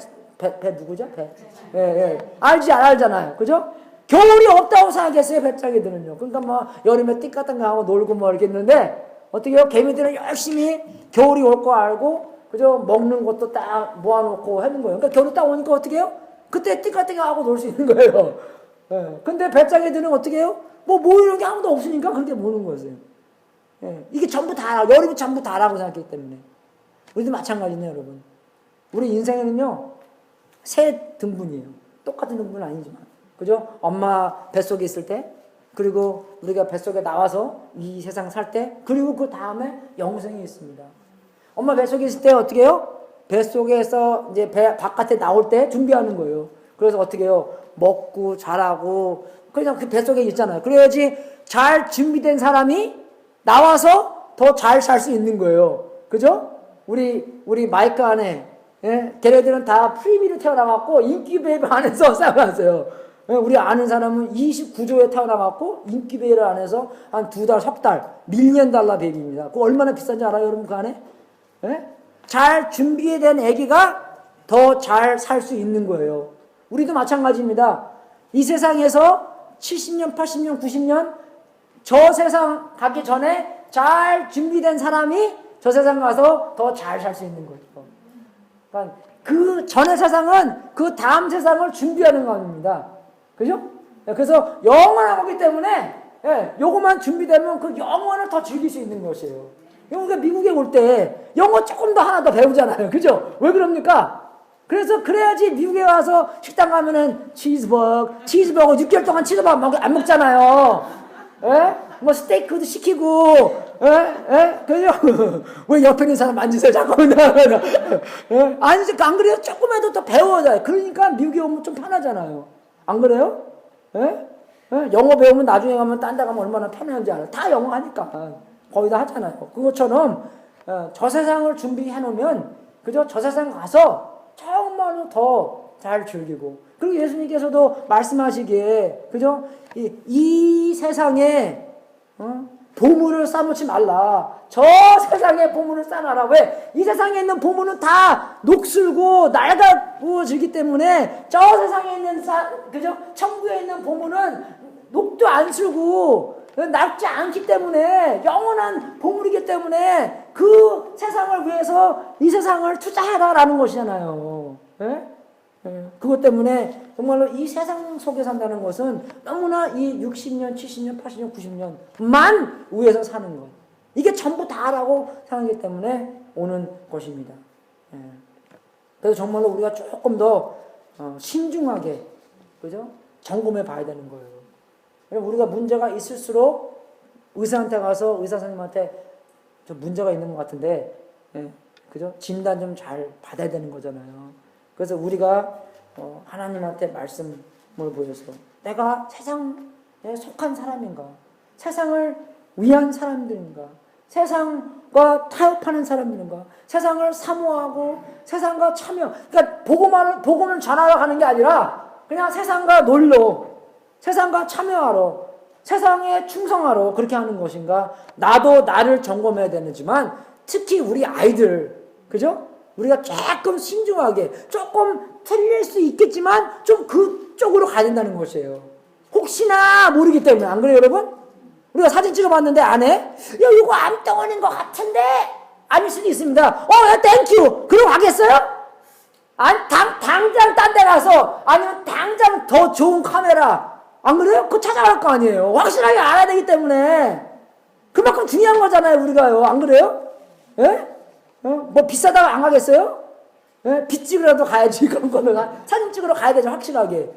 누구죠? 배. 예, 예. 알잖아요. 그죠? 겨울이 없다고 생각했어요, 배짱이들은요. 그러니까 뭐 여름에 띠 같은 거 하고 놀고 뭐 이렇게 했는데 어떻게 해요? 개미들은 열심히 겨울이 올 거 알고 그죠? 먹는 것도 딱 모아놓고 하는 거예요. 그러니까 겨울이 딱 오니까 어떻게 해요? 그때 띠 같은 거 하고 놀 수 있는 거예요. 예. 근데 배짱이들은 어떻게 해요? 뭐 이런 게 아무도 없으니까 그렇게 모는 거예요. 예. 이게 전부 다, 여름이 전부 다라고 생각했기 때문에. 우리도 마찬가지네요, 여러분. 우리 인생에는요, 세 등분이에요. 똑같은 등분은 아니지만. 그죠? 엄마 뱃속에 있을 때, 그리고 우리가 뱃속에 나와서 이 세상 살 때, 그리고 그 다음에 영생이 있습니다. 엄마 뱃속에 있을 때 어떻게 해요? 뱃속에서 이제 배 바깥에 나올 때 준비하는 거예요. 그래서 어떻게 해요? 먹고 자라고, 그냥 그 뱃속에 있잖아요. 그래야지 잘 준비된 사람이 나와서 더 잘 살 수 있는 거예요. 그죠? 우리 마이크 안에, 예? 걔네들은 다 프리미로 태어나갖고 인큐베이터 안에서 살아났어요. 예? 우리 아는 사람은 29조에 태어나갖고 인큐베이터 안에서 한 2달, 석 달, $1,000,000 베이비입니다. 그거 얼마나 비싼지 알아요, 여러분 그 안에? 예? 잘 준비된 아기가 더 잘 살 수 있는 거예요. 우리도 마찬가지입니다. 이 세상에서 70년, 80년, 90년 저 세상 가기 전에 잘 준비된 사람이 저 세상 가서 더 잘 살 수 있는 거죠. 그러니까 그 전의 세상은 그 다음 세상을 준비하는 겁니다. 그죠? 그래서 영원한 거기 때문에 요거만 준비되면 그 영원을 더 즐길 수 있는 것이에요. 우리가 미국에 올 때 영어 조금 더 하나 더 배우잖아요. 그죠? 왜 그럽니까? 그래서 그래야지 미국에 와서 식당 가면은 치즈버거 6개월 동안 치즈버거 안 먹잖아요. 예? 뭐 스테이크도 시키고, 그죠? 왜 옆에 있는 사람 만지세요, 자꾸. 아니, 안 그래요? 조금이라도 더 배워야. 그러니까 미국에 오면 좀 편하잖아요. 안 그래요? 영어 배우면 나중에 가면 딴 데 가면 얼마나 편한지 알아요. 다 영어 하니까. 거의 다 하잖아요. 그것처럼, 저 세상을 준비해 놓으면, 그죠? 저 세상 가서 정말로 더 잘 즐기고. 그리고 예수님께서도 말씀하시기에, 그죠? 이 세상에, 보물을 쌓아놓지 말라. 저 세상에 보물을 쌓아놔라. 왜? 이 세상에 있는 보물은 다 녹슬고 낡아부어지기 때문에 저 세상에 있는, 그죠? 천국에 있는 보물은 녹도 안 슬고 낡지 않기 때문에 영원한 보물이기 때문에 그 세상을 위해서 이 세상을 투자해라라는 것이잖아요. 예? 그것 때문에 정말로 이 세상 속에 산다는 것은 너무나 이 60년, 70년, 80년, 90년만 위해서 사는 것. 이게 전부 다라고 생각하기 때문에 오는 것입니다. 그래서 정말로 우리가 조금 더 신중하게, 그죠? 점검해 봐야 되는 거예요. 우리가 문제가 있을수록 의사한테 가서 의사 선생님한테 좀 문제가 있는 것 같은데, 그죠? 진단 좀 잘 받아야 되는 거잖아요. 그래서 우리가 하나님한테 말씀을 보여서 내가 세상에 속한 사람인가? 세상을 위한 사람들인가? 세상과 타협하는 사람들인가? 세상을 사모하고 세상과 참여. 그러니까 복음을 전하러 가는 게 아니라 그냥 세상과 놀러, 세상과 참여하러, 세상에 충성하러 그렇게 하는 것인가? 나도 나를 점검해야 되지만 특히 우리 아이들, 그죠? 우리가 조금 신중하게, 조금 틀릴 수 있겠지만 좀 그쪽으로 가야 된다는 것이에요. 혹시나 모르기 때문에. 안 그래요, 여러분? 우리가 사진 찍어봤는데 안에 야, 이거 암덩어리인 것 같은데 아닐 수도 있습니다. 야, 땡큐. 그러고 가겠어요? 당장 딴 데 가서 아니면 당장 더 좋은 카메라, 안 그래요? 그거 찾아갈 거 아니에요. 확실하게 알아야 되기 때문에. 그만큼 중요한 거잖아요, 우리가요. 안 그래요? 예? 뭐 비싸다고 안 가겠어요? 예? 빚 찍으라도 가야지. 그런 거는 사진 찍으러 가야 되죠, 확실하게.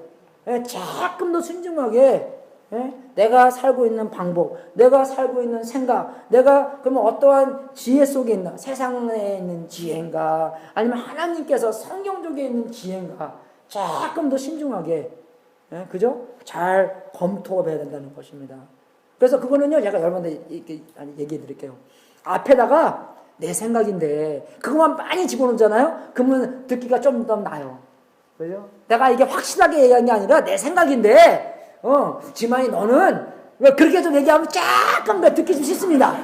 예? 조금 더 순중하게. 예? 내가 살고 있는 방법, 내가 살고 있는 생각, 내가 그러면 어떠한 지혜 속에 있나? 세상에 있는 지혜인가? 아니면 하나님께서 성경적에 있는 지혜인가? 조금 더 신중하게, 예? 그죠? 잘 검토해야 된다는 것입니다. 그래서 그거는요, 제가 여러분들 얘기해 드릴게요. 앞에다가 내 생각인데 그것만 많이 집어넣잖아요. 그러면 듣기가 좀 더 나아요. 그죠? 내가 이게 확실하게 얘기한 게 아니라 내 생각인데 지만이 너는 왜 그렇게 좀 얘기하면 조금 더 듣기 좀 싫습니다.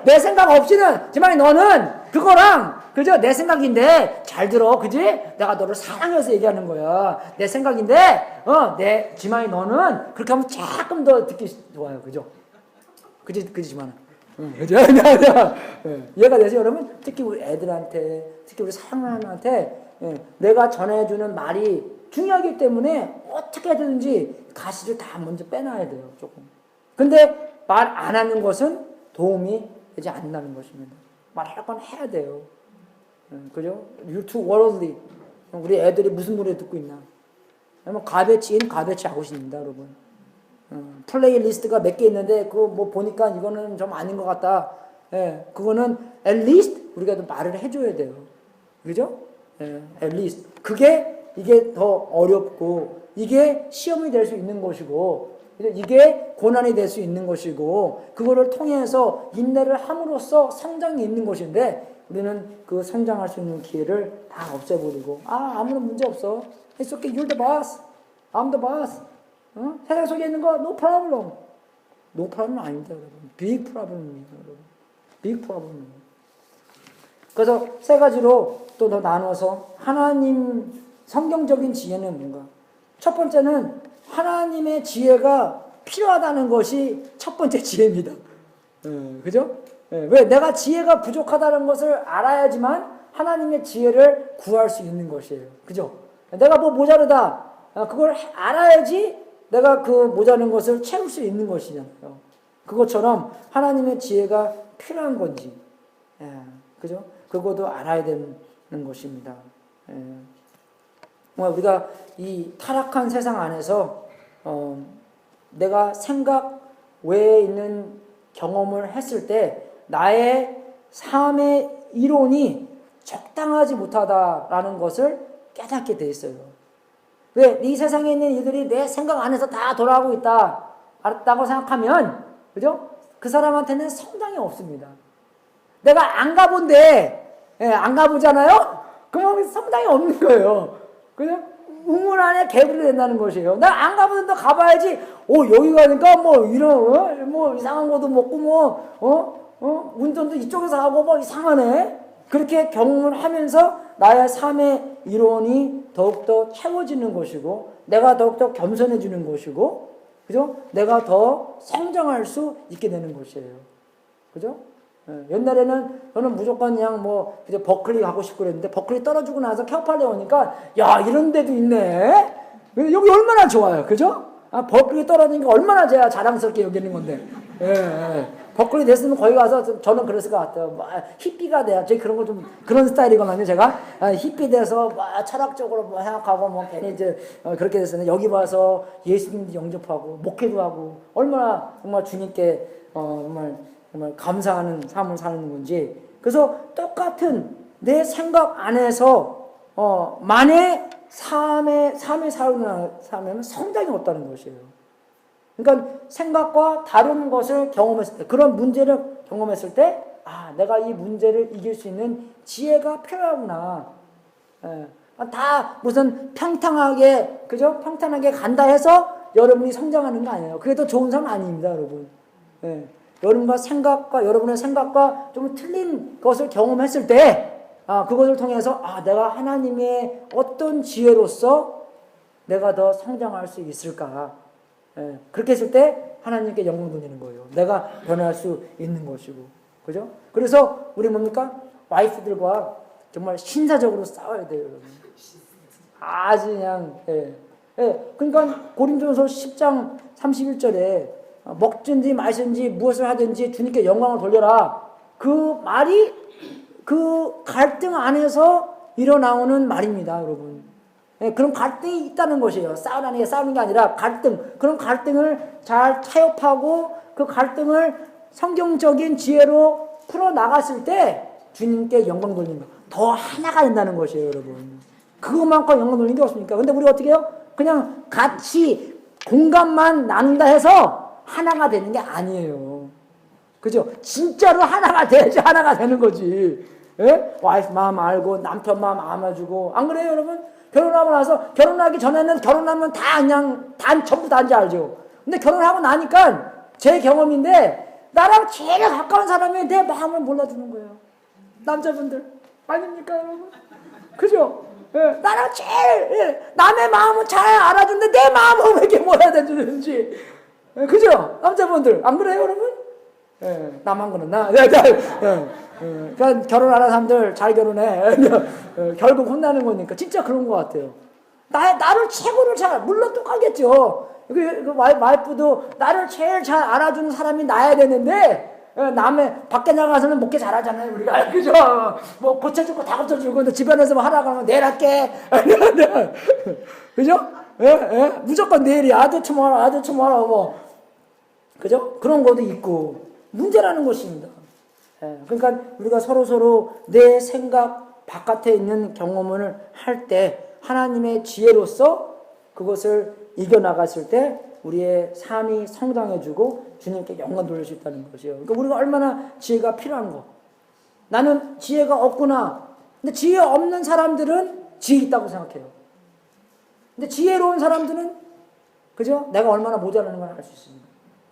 내 생각 없이는 지만이 너는 그거랑 그죠? 내 생각인데 잘 들어, 그지? 내가 너를 사랑해서 얘기하는 거야. 내 생각인데 내 지만이 너는 그렇게 하면 조금 더 듣기 좋아요, 그죠? 그지 지만아. 그죠? 이해가 되세요, 여러분? 특히 우리 애들한테, 특히 우리 사랑하는한테 내가 전해주는 말이 중요하기 때문에 어떻게 해야되는지 가시를 다 먼저 빼놔야 돼요, 조금. 근데 말 안 하는 것은 도움이 되지 않는다는 것입니다. 말할 건 해야 돼요. 그죠? You're too worldly. 우리 애들이 무슨 노래 듣고 있나? 가베치 인, 가베치 아웃입니다, 여러분. 플레이리스트가 몇 개 있는데 그거 뭐 보니까 이거는 좀 아닌 것 같다. 그거는 at least 우리가 좀 말을 해줘야 돼요. 그죠? at least. 이게 더 어렵고 이게 시험이 될 수 있는 것이고 이게 고난이 될 수 있는 것이고 그거를 통해서 인내를 함으로써 성장이 있는 것인데 우리는 그 성장할 수 있는 기회를 다 없애버리고 아무런 문제 없어. It's okay. You're the boss. I'm the boss. 세상 속에 있는 거 no problem. No problem 아닙니다, 여러분. Big problem입니다, 여러분. Big problem. 그래서 세 가지로 또 더 나눠서 하나님 성경적인 지혜는 뭔가? 첫 번째는 하나님의 지혜가 필요하다는 것이 첫 번째 지혜입니다. 그죠? 왜? 내가 지혜가 부족하다는 것을 알아야지만 하나님의 지혜를 구할 수 있는 것이에요. 그죠? 내가 뭐 모자르다. 그걸 알아야지 내가 그 모자른 것을 채울 수 있는 것이잖아요. 그것처럼 하나님의 지혜가 필요한 건지, 그죠? 그것도 알아야 되는 것입니다. 우리가 이 타락한 세상 안에서 내가 생각 외에 있는 경험을 했을 때 나의 삶의 이론이 적당하지 못하다라는 것을 깨닫게 돼 있어요. 왜? 이 세상에 있는 이들이 내 생각 안에서 다 돌아가고 있다, 알았다고 생각하면, 그죠? 그 사람한테는 성장이 없습니다. 내가 안 가본데, 안 가보잖아요? 그러면 성장이 없는 거예요. 그죠? 우물 안에 개구리 된다는 것이에요. 나 안 가보는데 가봐야지. 여기 가니까 뭐 이상한 것도 먹고 운전도 이쪽에서 하고 뭐 이상하네. 그렇게 경험을 하면서 나의 삶의 이론이 더욱더 채워지는 것이고, 내가 더욱더 겸손해지는 것이고, 그죠? 내가 더 성장할 수 있게 되는 것이에요. 그죠? 옛날에는 저는 무조건 그냥 그저 버클리 가고 싶고 그랬는데, 버클리 떨어지고 나서 캐팔레 오니까, 야, 이런 데도 있네? 여기 얼마나 좋아요. 그죠? 버클리 떨어지니까 얼마나 제가 자랑스럽게 여기는 건데. 버클리 됐으면 거기 가서 저는 그랬을 것 같아요. 히피가 돼야, 저 그런 스타일이거든요, 제가. 히피 돼서 철학적으로 생각하고 괜히 그렇게 됐었는데, 여기 와서 예수님도 영접하고, 목회도 하고, 얼마나 정말 주님께, 정말 감사하는 삶을 사는 건지. 그래서 똑같은 내 생각 안에서 만의 삶의 삶에는 성장이 없다는 것이에요. 그러니까 생각과 다른 것을 경험했을 때, 그런 문제를 경험했을 때, 내가 이 문제를 이길 수 있는 지혜가 필요하구나. 다 무슨 평탄하게, 그죠? 평탄하게 간다 해서 여러분이 성장하는 거 아니에요. 그게 더 좋은 삶 아닙니다, 여러분. 예. 여러분의 생각과 좀 틀린 것을 경험했을 때, 그것을 통해서, 내가 하나님의 어떤 지혜로서 내가 더 성장할 수 있을까. 예. 그렇게 했을 때 하나님께 영광 돌리는 거예요. 내가 변할 수 있는 것이고. 그죠? 그래서 우리 뭡니까? 와이프들과 정말 신사적으로 싸워야 돼요, 여러분. 아주 그냥, 예. 예. 그러니까 고린도전서 10장 31절에 먹든지 마시든지 무엇을 하든지 주님께 영광을 돌려라. 그 말이 그 갈등 안에서 일어나오는 말입니다, 여러분. 예, 그런 갈등이 있다는 것이에요. 싸우는 게 아니라 갈등. 그런 갈등을 잘 타협하고 그 갈등을 성경적인 지혜로 풀어나갔을 때 주님께 영광 돌리는 거. 더 하나가 된다는 것이에요, 여러분. 그것만큼 영광 돌리는 게 없습니까? 근데 우리가 어떻게 해요? 그냥 같이 공감만 나눈다 해서 하나가 되는 게 아니에요. 그죠? 진짜로 하나가 돼야지 하나가 되는 거지. 예? 와이프 마음 알고 남편 마음 알아주고. 안 그래요, 여러분? 결혼하고 나서 결혼하기 전에는 결혼하면 다 그냥 전부 다인지 알죠. 근데 결혼하고 나니까 제 경험인데 나랑 제일 가까운 사람이 내 마음을 몰라주는 거예요. 남자분들 아닙니까, 여러분? 그죠? 예, 나랑 제일 남의 마음은 잘 알아주는데 내 마음은 왜 이렇게 몰라주는지. 예, 그죠? 남자분들 안 그래요, 여러분? 예, 나만 그러나? 그러니까 결혼하는 사람들 잘 결혼해. 결국 혼나는 거니까 진짜 그런 것 같아요. 나를 최고로 잘, 물론 똑같겠죠. 그 와이프도 나를 제일 잘 알아주는 사람이 나야 되는데 남의 밖에 나가서는 목회 잘하잖아요, 우리가. 그죠? 뭐 고쳐주고 다 고쳐주고 근데 집안에서 뭐 하라고 하면 내일 할게. 그죠? 무조건 내일이야. 아주 tomorrow 뭐. 그죠? 그런 것도 있고 문제라는 것입니다. 그러니까 우리가 서로 내 생각 바깥에 있는 경험을 할 때 하나님의 지혜로서 그것을 이겨나갔을 때 우리의 삶이 성장해주고 주님께 영광 돌릴 수 있다는 것이에요. 그러니까 우리가 얼마나 지혜가 필요한 거. 나는 지혜가 없구나. 근데 지혜 없는 사람들은 지혜 있다고 생각해요. 근데 지혜로운 사람들은 그죠? 내가 얼마나 모자라는 걸 알 수 있습니다.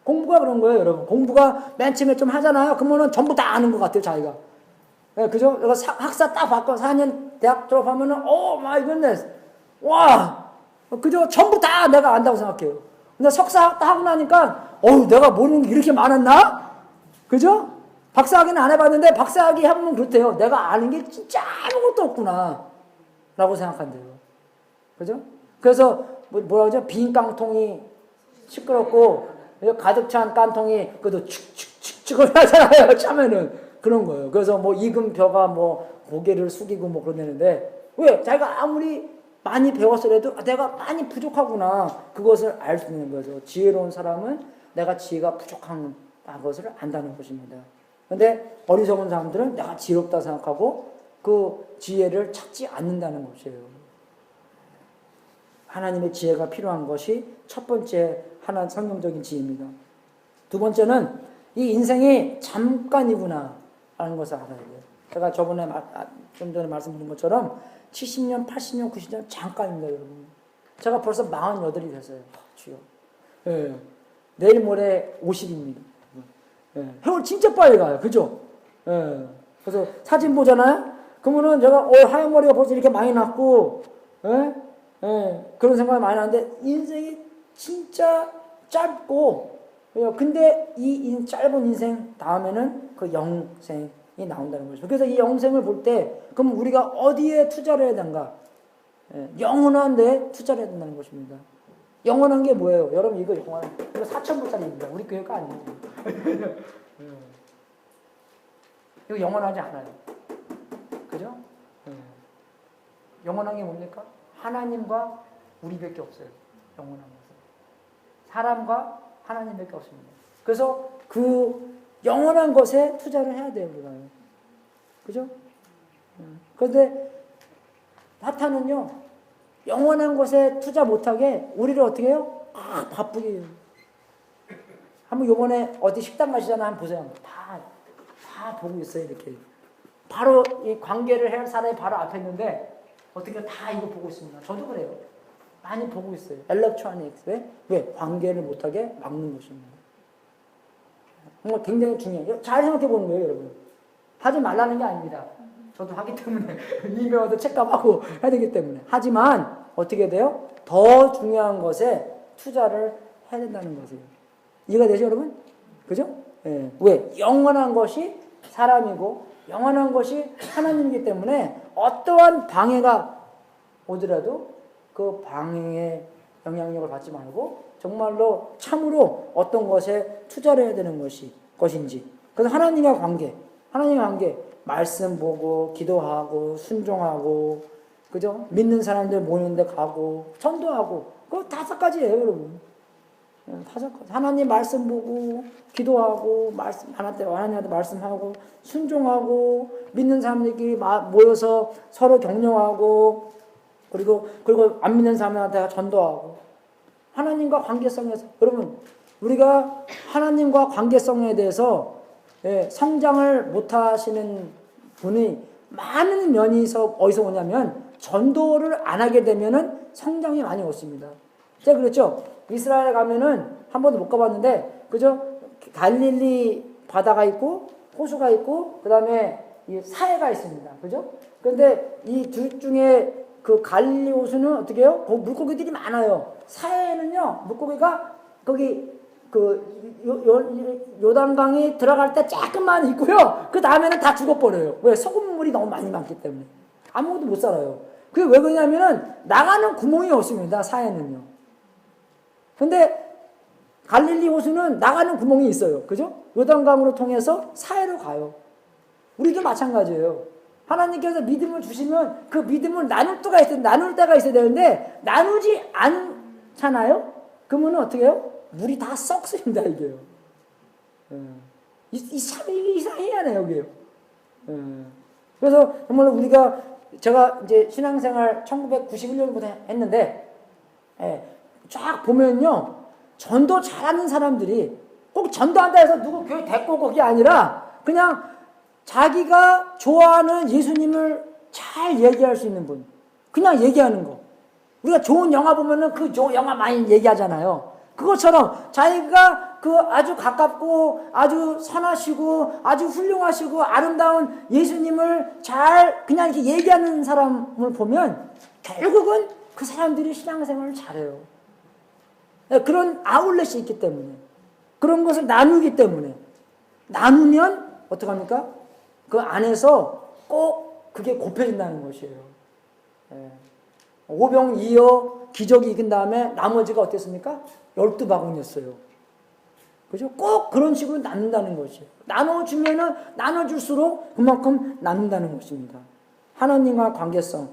공부가 그런 거예요, 여러분. 공부가 맨 처음에 좀 하잖아요. 그러면은 전부 다 아는 것 같아요, 자기가. 네, 그죠? 학사 딱 바꿔 4년 대학 졸업하면은, 마이 굿네스. 와! 그죠? 전부 다 내가 안다고 생각해요. 근데 석사 딱 하고 나니까, 내가 모르는 게 이렇게 많았나? 그죠? 박사학위는 안 해봤는데, 박사학위 해보면 그렇대요. 내가 아는 게 진짜 아무것도 없구나. 라고 생각한대요. 그죠? 그래서, 뭐라 그러죠? 빈 깡통이 시끄럽고, 가득 찬 깐통이 그래도 축축축축 하잖아요. 차면은 그런 거예요. 그래서 뭐 익은 벼가 뭐 고개를 숙이고 뭐 그러는데 왜 자기가 아무리 많이 배웠어도 내가 많이 부족하구나 그것을 알 수 있는 거죠. 지혜로운 사람은 내가 지혜가 부족한 것을 안다는 것입니다. 그런데 어리석은 사람들은 내가 지혜롭다 생각하고 그 지혜를 찾지 않는다는 것이에요. 하나님의 지혜가 필요한 것이 첫 번째 하나 성경적인 지혜입니다. 두 번째는 이 인생이 잠깐이구나 라는 것을 알아야 돼요. 제가 저번에 좀 전에 말씀드린 것처럼 70년, 80년, 90년 잠깐입니다, 여러분. 제가 벌써 48이 됐어요. 주여. 예. 내일 모레 50입니다. 예. 세월 진짜 빨리 가요. 그죠? 예. 그래서 사진 보잖아요? 그러면은 제가 하얀 머리가 벌써 이렇게 많이 났고, 예? 그런 생각이 많이 나는데 인생이 진짜 짧고 근데 이 짧은 인생 다음에는 그 영생이 나온다는 거죠. 그래서 이 영생을 볼 때 그럼 우리가 어디에 투자를 해야 되는가? 영원한 데 투자를 해야 된다는 것입니다. 영원한 게 뭐예요? 여러분 이거 영원한 이거 4,000불짜리입니다. 우리 교회가 아니에요. 이거 영원하지 않아요. 그죠? 영원한 게 뭡니까? 하나님과 우리밖에 없어요. 영원한 것은. 사람과 하나님밖에 없습니다. 그래서 그 영원한 것에 투자를 해야 돼요, 우리가. 그죠? 그런데 사탄은요, 영원한 것에 투자 못하게 우리를 어떻게 해요? 바쁘게 해요. 한번 요번에 어디 식당 가시잖아요. 한번 보세요. 다 보고 있어요, 이렇게. 바로 이 관계를 할 사람이 바로 앞에 있는데 어떻게 다 이거 보고 있습니다. 저도 그래요. 많이 보고 있어요. 엘렉트로닉스. 왜? 관계를 못하게 막는 것입니다. 정말 굉장히 중요해요. 잘 생각해 보는 거예요, 여러분. 하지 말라는 게 아닙니다. 저도 하기 때문에 이메일도 체크하고 해야 되기 때문에. 하지만 어떻게 돼요? 더 중요한 것에 투자를 해야 된다는 것이에요. 이해가 되죠, 여러분? 그죠? 예. 왜? 영원한 것이 사람이고 영원한 것이 하나님이기 때문에 어떠한 방해가 오더라도 그 방해의 영향력을 받지 말고 정말로 참으로 어떤 것에 투자를 해야 되는 것인지. 그래서 하나님과 관계, 말씀 보고 기도하고 순종하고, 그죠? 믿는 사람들 모이는데 가고 전도하고, 그거 5가지예요, 여러분. 5가지. 하나님 말씀 보고 기도하고 하나님한테 말씀하고 순종하고 믿는 사람들끼리 모여서 서로 격려하고 그리고 안 믿는 사람한테 전도하고. 하나님과 관계성에서, 여러분, 우리가 하나님과 관계성에 대해서 성장을 못하시는 분이 많은 면이 어디서 오냐면 전도를 안 하게 되면은 성장이 많이 없습니다. 제가 그랬죠. 이스라엘에 가면은 한 번도 못 가봤는데, 그죠? 갈릴리 바다가 있고 호수가 있고 그 다음에 이 사해가 있습니다. 그죠? 그런데 이 둘 중에 그 갈릴리 호수는 어떻게 해요? 물고기들이 많아요. 사해는요, 물고기가 거기 요단강이 들어갈 때 조금만 있고요. 그 다음에는 다 죽어버려요. 왜? 소금물이 너무 많이 많기 때문에. 아무것도 못 살아요. 그게 왜 그러냐면은 나가는 구멍이 없습니다. 사해는요. 근데 갈릴리 호수는 나가는 구멍이 있어요. 그죠? 요단강으로 통해서 사해로 가요. 우리도 마찬가지예요. 하나님께서 믿음을 주시면 그 믿음을 나눌 때가 있어야 되는데 나누지 않잖아요? 그러면 어떻게 해요? 물이 다 썩습니다, 이게요. 이상해야 여기요. 그래서 정말 제가 이제 신앙생활 1991년부터 했는데, 쫙 보면요, 전도 잘하는 사람들이 꼭 전도한다 해서 누구 교회 데리고 오고 그게 아니라 그냥 자기가 좋아하는 예수님을 잘 얘기할 수 있는 분. 그냥 얘기하는 거. 우리가 좋은 영화 보면은 그 영화 많이 얘기하잖아요. 그것처럼 자기가 그 아주 가깝고 아주 선하시고 아주 훌륭하시고 아름다운 예수님을 잘 그냥 이렇게 얘기하는 사람을 보면 결국은 그 사람들이 신앙생활을 잘해요. 그런 아울렛이 있기 때문에, 그런 것을 나누기 때문에, 나누면 어떡합니까? 그 안에서 꼭 그게 곱해진다는 것이에요. 오병이어 기적이 이긴 다음에 나머지가 어땠습니까? 12바구니였어요. 그죠? 꼭 그런 식으로 나눈다는 것이에요. 나눠주면은 나눠줄수록 그만큼 나눈다는 것입니다. 하나님과 관계성,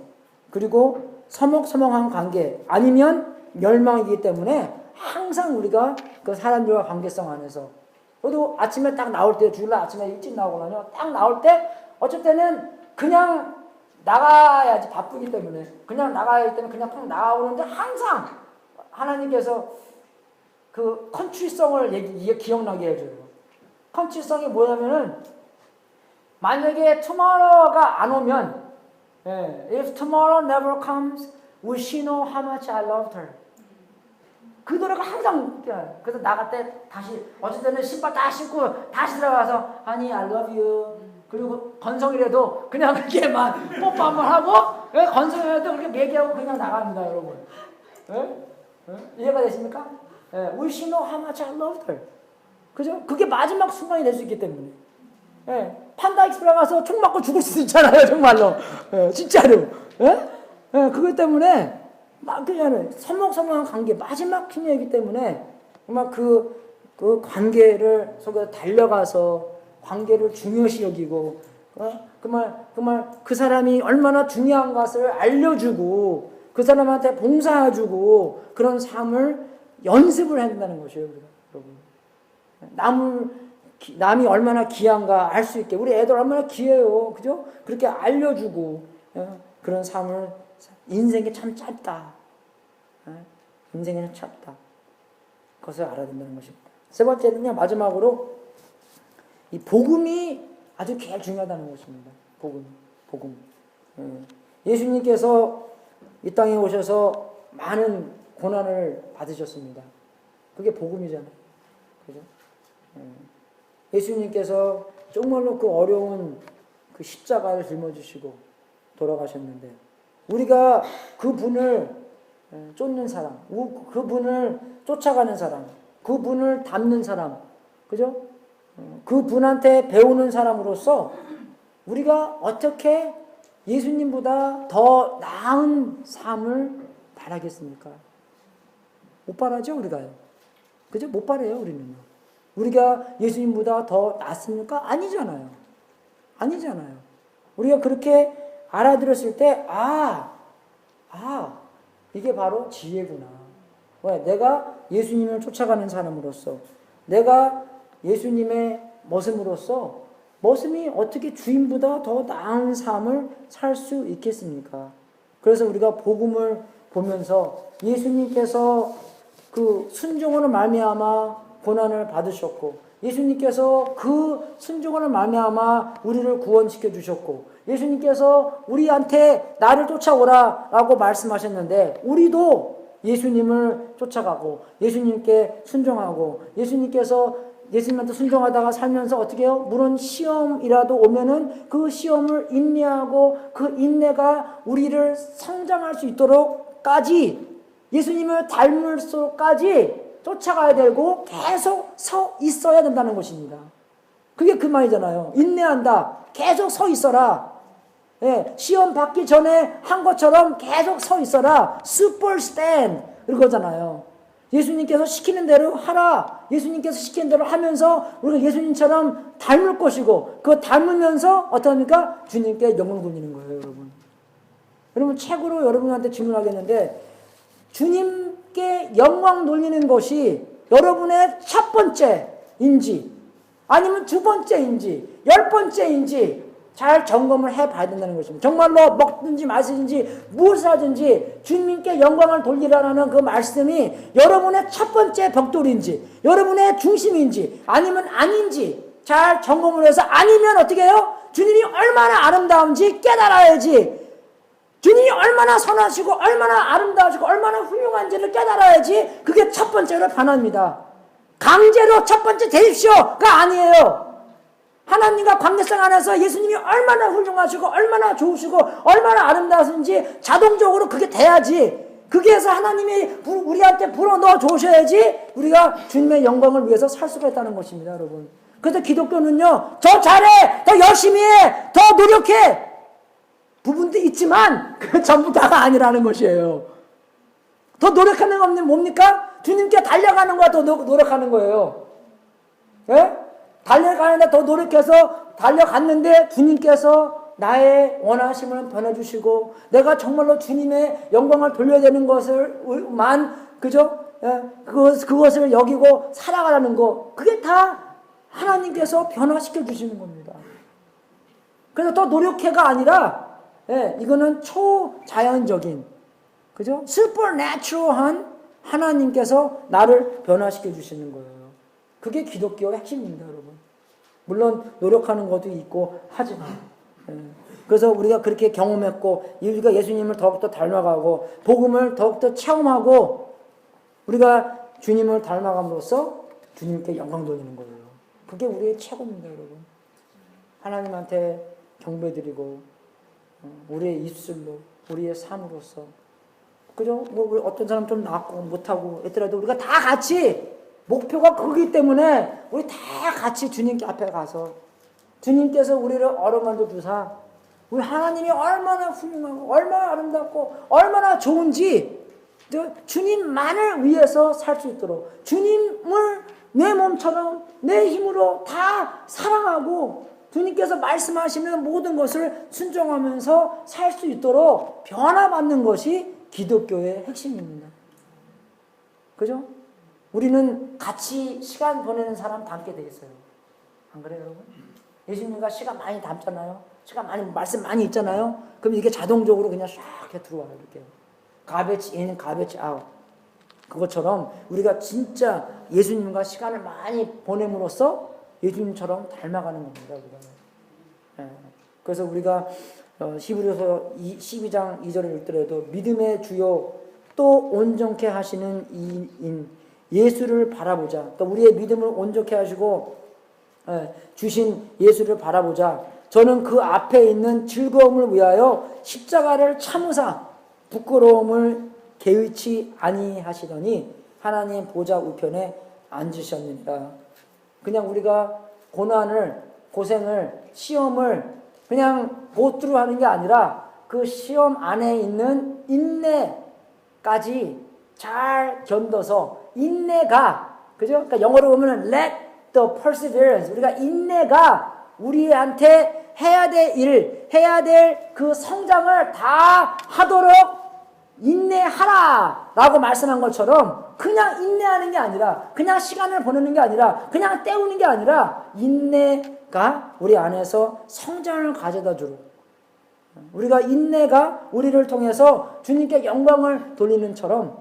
그리고 서먹서먹한 관계, 아니면 멸망이기 때문에 항상 우리가 그 사람들과 관계성 안에서, 저도 아침에 딱 나올 때, 주일날 아침에 일찍 나오거든요. 딱 나올 때 어쩔 때는 그냥 나가야지, 바쁘기 때문에 그냥 나가야 하기 때문에 그냥 딱 나오는데, 항상 하나님께서 그 컨트리성을 기억나게 해줘요. 컨트리성이 뭐냐면은, 만약에 tomorrow가 안 오면, if tomorrow never comes, will she know how much I loved her? 그 노래가 항상, 그래서 나갈 때 다시, 어쩔 때는 신발 다 신고 다시 들어가서 honey I love you, 그리고 건성이라도 그냥 그렇게 막 뽀뽀 한번 하고, 건성이라도 그렇게 얘기하고 그냥 나갑니다, 여러분. 이해가 되십니까? Will she know how much I loved her? 그죠? 그게 마지막 순간이 될 수 있기 때문에. 판다 익스프레스 가서 총 맞고 죽을 수도 있잖아요, 정말로. 진짜로. 그것 때문에 막 그냥 서먹서먹한 관계, 마지막 힘이기 때문에 정말 그 관계를 속에 달려가서 관계를 중요시 여기고, 그 사람이 얼마나 중요한 것을 알려주고 그 사람한테 봉사해주고, 그런 삶을 연습을 해야 된다는 것이에요, 우리가, 여러분. 남이 얼마나 귀한가 알 수 있게, 우리 애들 얼마나 귀해요, 그죠? 그렇게 알려주고, 그런 삶을, 인생이 참 짧다. 인생이 참 짧다. 그것을 알아야 된다는 것입니다. 세 번째는요, 마지막으로, 이 복음이 아주 제일 중요하다는 것입니다. 복음. 예수님께서 이 땅에 오셔서 많은 고난을 받으셨습니다. 그게 복음이잖아요. 그죠? 예수님께서 정말로 그 어려운 그 십자가를 짊어지시고 돌아가셨는데, 우리가 그분을 쫓는 사람, 그분을 쫓아가는 사람, 그분을 닮는 사람, 그죠? 그분한테 배우는 사람으로서 우리가 어떻게 예수님보다 더 나은 삶을 바라겠습니까? 못 바라죠, 우리가요. 그죠? 못 바라요, 우리는요. 우리가 예수님보다 더 낫습니까? 아니잖아요. 아니잖아요. 우리가 그렇게 알아들었을 때, 이게 바로 지혜구나. 왜? 내가 예수님을 쫓아가는 사람으로서, 내가 예수님의 머슴이 어떻게 주인보다 더 나은 삶을 살 수 있겠습니까? 그래서 우리가 복음을 보면서 예수님께서 그 순종으로 말미암아 고난을 받으셨고, 예수님께서 그 순종으로 말미암아 우리를 구원시켜 주셨고, 예수님께서 우리한테 나를 쫓아오라 라고 말씀하셨는데, 우리도 예수님을 쫓아가고 예수님께 순종하고 예수님한테 순종하다가 살면서 어떻게 해요? 물론 시험이라도 오면은 그 시험을 인내하고 그 인내가 우리를 성장할 수 있도록까지, 예수님을 닮을수까지 쫓아가야 되고 계속 서 있어야 된다는 것입니다. 그게 그 말이잖아요. 인내한다. 계속 서 있어라. 예, 시험 받기 전에 한 것처럼 계속 서 있어라. super stand. 그거잖아요. 예수님께서 시키는 대로 하라. 예수님께서 시키는 대로 하면서 우리가 예수님처럼 닮을 것이고, 그거 닮으면서 어떡합니까? 주님께 영광 돌리는 거예요, 여러분. 여러분, 책으로 여러분한테 질문하겠는데, 주님께 영광 돌리는 것이 여러분의 첫 번째인지, 아니면 두 번째인지, 10번째인지, 잘 점검을 해봐야 된다는 것입니다. 정말로 먹든지 마시든지 무엇을 하든지 주님께 영광을 돌리라는 그 말씀이 여러분의 첫 번째 벽돌인지, 여러분의 중심인지, 아니면 아닌지 잘 점검을 해서, 아니면 어떻게 해요? 주님이 얼마나 아름다운지 깨달아야지, 주님이 얼마나 선하시고 얼마나 아름다우시고 얼마나 훌륭한지를 깨달아야지 그게 첫 번째로 변합니다. 강제로 첫 번째 되십시오가 아니에요. 하나님과 관계성 안에서 예수님이 얼마나 훌륭하시고 얼마나 좋으시고 얼마나 아름다우신지 자동적으로 그게 돼야지, 그게 해서 하나님이 우리한테 불어넣어 주셔야지 우리가 주님의 영광을 위해서 살 수가 있다는 것입니다, 여러분. 그래서 기독교는요, 더 잘해, 더 열심히 해, 더 노력해 부분도 있지만 그 전부 다가 아니라는 것이에요. 더 노력하는 건 뭡니까? 주님께 달려가는 거야. 더 노력하는 거예요. 예? 달려가는데 더 노력해서 달려갔는데 주님께서 나의 원하심을 변해주시고 내가 정말로 주님의 영광을 돌려야 되는 것을만, 그죠? 예? 그것을 여기고 살아가라는 거, 그게 다 하나님께서 변화시켜 주시는 겁니다. 그래서 더 노력해가 아니라, 예, 이거는 초자연적인, 그죠? 슈퍼내추럴한 하나님께서 나를 변화시켜 주시는 거예요. 그게 기독교의 핵심입니다, 여러분. 물론 노력하는 것도 있고 하지만, 예. 그래서 우리가 그렇게 경험했고, 우리가 예수님을 더욱더 닮아가고 복음을 더욱더 체험하고 우리가 주님을 닮아감으로써 주님께 영광 돌리는 거예요. 그게 우리의 최고입니다, 여러분. 하나님한테 경배드리고 우리의 입술로, 우리의 삶으로서, 그죠? 우리 어떤 사람 좀 낫고 못하고 했더라도 우리가 다 같이 목표가 그거기 때문에 우리 다 같이 주님께 앞에 가서 주님께서 우리를 어루만져 주사, 우리 하나님이 얼마나 훌륭하고 얼마나 아름답고 얼마나 좋은지 주님만을 위해서 살 수 있도록, 주님을 내 몸처럼 내 힘으로 다 사랑하고 주님께서 말씀하시는 모든 것을 순종하면서 살 수 있도록 변화받는 것이 기독교의 핵심입니다. 그죠? 우리는 같이 시간 보내는 사람 닮게 돼 있어요. 안 그래요, 여러분? 예수님과 시간 많이 닮잖아요. 시간 많이, 말씀 많이 있잖아요. 그럼 이게 자동적으로 그냥 샥 이렇게 들어와요, 이렇게. 가베치 인, 가베치 아웃. 그것처럼 우리가 진짜 예수님과 시간을 많이 보냄으로써 예수님처럼 닮아가는 겁니다, 우리가. 예. 그래서 우리가 히브리서 12장 2절을 읽더라도 믿음의 주요 또 온전케 하시는 이인 예수를 바라보자. 그러니까 우리의 믿음을 온전케 하시고 주신 예수를 바라보자. 저는 그 앞에 있는 즐거움을 위하여 십자가를 참으사 부끄러움을 개의치 아니하시더니 하나님 보좌 우편에 앉으셨느니라. 그냥 우리가 고난을, 고생을, 시험을 그냥 고투로 하는 게 아니라 그 시험 안에 있는 인내까지 잘 견뎌서 인내가, 그죠? 그러니까 영어로 보면 let the perseverance, 우리가 인내가 우리한테 해야 될 일, 해야 될 그 성장을 다 하도록 인내하라 라고 말씀한 것처럼 그냥 인내하는 게 아니라, 그냥 시간을 보내는 게 아니라, 그냥 때우는 게 아니라 인내가 우리 안에서 성장을 가져다 주고, 우리가 인내가 우리를 통해서 주님께 영광을 돌리는 처럼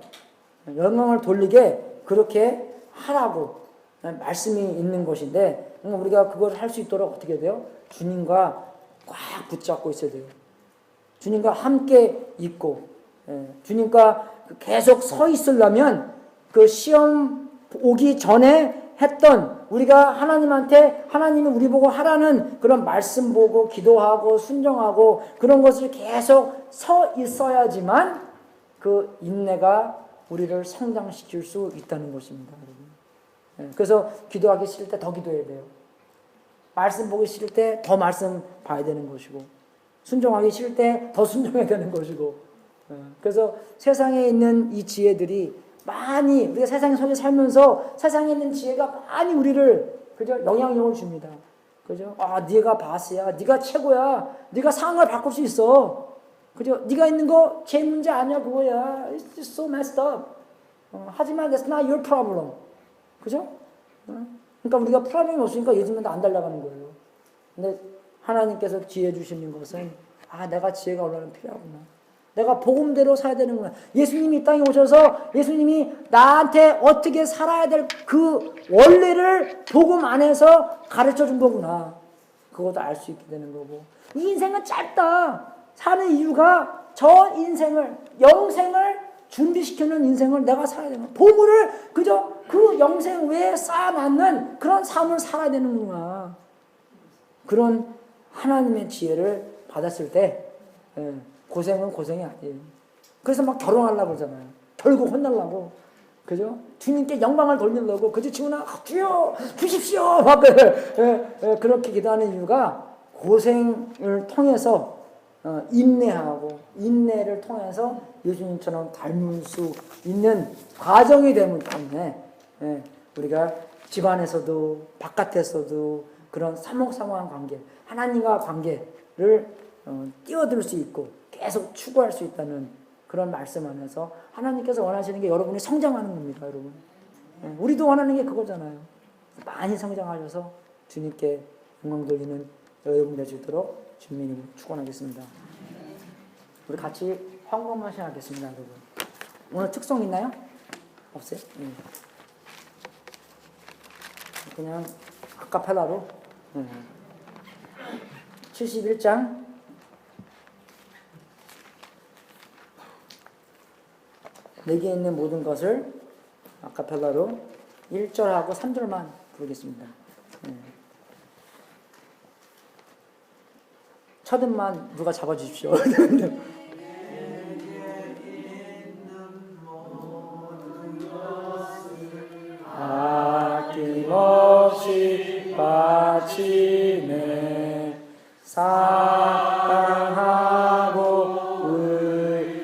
영광을 돌리게 그렇게 하라고 말씀이 있는 것인데, 우리가 그걸 할 수 있도록 어떻게 돼요? 주님과 꽉 붙잡고 있어야 돼요. 주님과 함께 있고, 주님과 계속 서 있으려면 그 시험 오기 전에 했던, 우리가 하나님한테 하나님이 우리 보고 하라는 그런 말씀 보고 기도하고 순종하고 그런 것을 계속 서 있어야지만 그 인내가 우리를 성장시킬 수 있다는 것입니다, 여러분. 그래서 기도하기 싫을 때 더 기도해야 돼요. 말씀 보기 싫을 때 더 말씀 봐야 되는 것이고, 순종하기 싫을 때 더 순종해야 되는 것이고. 그래서 세상에 있는 이 지혜들이 많이, 우리가 세상 속에 살면서 세상에 있는 지혜가 많이 우리를, 그죠? 영향력을 줍니다. 그죠? 아, 네가 바스야, 네가 최고야, 네가 상을 바꿀 수 있어, 그죠? 네가 있는 거 제 문제 아니야, 그거야. It's just so messed up. 하지만 that's not your problem. 그죠? 그러니까 우리가 프로블럼이 없으니까 요즘은 안 달려가는 거예요. 근데 하나님께서 지혜 주시는 것은, 아, 내가 지혜가 얼마나 필요하구나. 내가 복음대로 살아야 되는구나. 예수님이 이 땅에 오셔서 예수님이 나한테 어떻게 살아야 될 그 원리를 복음 안에서 가르쳐 준 거구나. 그것도 알 수 있게 되는 거고. 이 인생은 짧다. 사는 이유가 저 인생을, 영생을 준비시키는 인생을 내가 살아야 되는 거야. 보물을 그저 그 영생 외에 쌓아놨는 그런 삶을 살아야 되는구나. 그런 하나님의 지혜를 받았을 때 고생은 고생이 아니에요. 그래서 막 결혼하려고 그러잖아요. 결국 혼나려고. 그죠? 주님께 영광을 돌리려고. 그죠? 주나 주여 주십시오. 막 그렇게 기도하는 이유가 고생을 통해서 인내하고, 인내를 통해서 예수님처럼 닮을 수 있는 과정이 되기 때문에 우리가 집안에서도 바깥에서도 그런 사목사모한 관계, 하나님과 관계를 뛰어들 수 있고 계속 추구할 수 있다는 그런 말씀 안에서 하나님께서 원하시는 게 여러분이 성장하는 겁니다, 여러분. 우리도 원하는 게 그거잖아요. 많이 성장하셔서 주님께 영광 돌리는 여러분 될 수 있도록 주님의 이름으로 축원하겠습니다. 우리 같이 헌금을 시작하겠습니다, 여러분. 오늘 특송 있나요? 없어요? 그냥 아카펠라로 71장 내게 있는 모든 것을 아카펠라로 1절하고 3절만 부르겠습니다. 첫 음만 누가 잡아주십시오. 아낌없이 바치네 사랑하고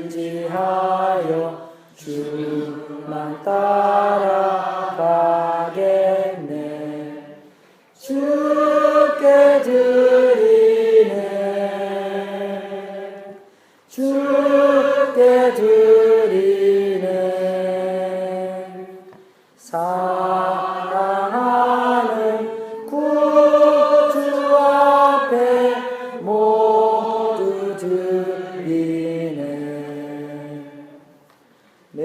의지하여 주만 따라가겠네. 주께 드리네, 주께 드리네. 사랑하는 구주 앞에 모두 드리네. 내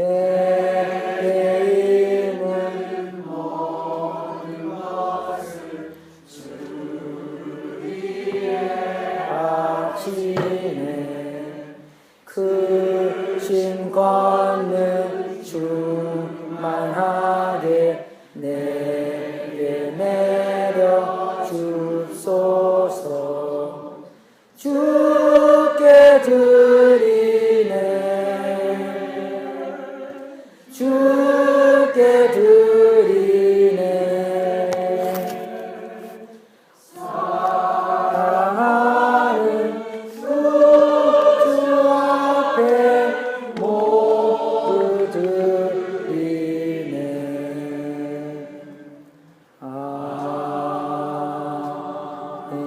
힘은 모든 것을 주 위에 바치네. 그 신권능 충만하게 내게 내려 주소서. 주께 드리네, 주께 드리네. 사랑하는 주 앞에 모두 드리네. 아멘.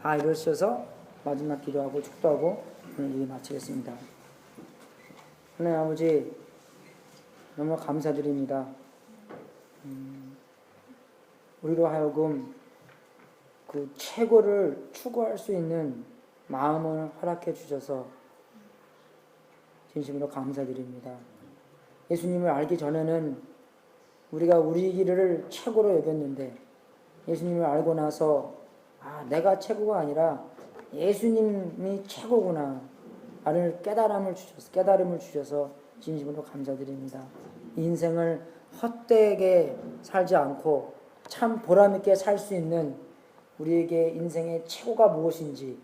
다 이루셔서 마지막 기도하고 축도하고 오늘 일 마치겠습니다. 하나님 아버지, 너무 감사드립니다. 우리로 하여금 그 최고를 추구할 수 있는 마음을 허락해 주셔서 진심으로 감사드립니다. 예수님을 알기 전에는 우리가 우리 길을 최고로 여겼는데, 예수님을 알고 나서 내가 최고가 아니라 예수님이 최고구나 라는 깨달음을 주셔서 진심으로 감사드립니다. 인생을 헛되게 살지 않고 참 보람있게 살 수 있는 우리에게 인생의 최고가 무엇인지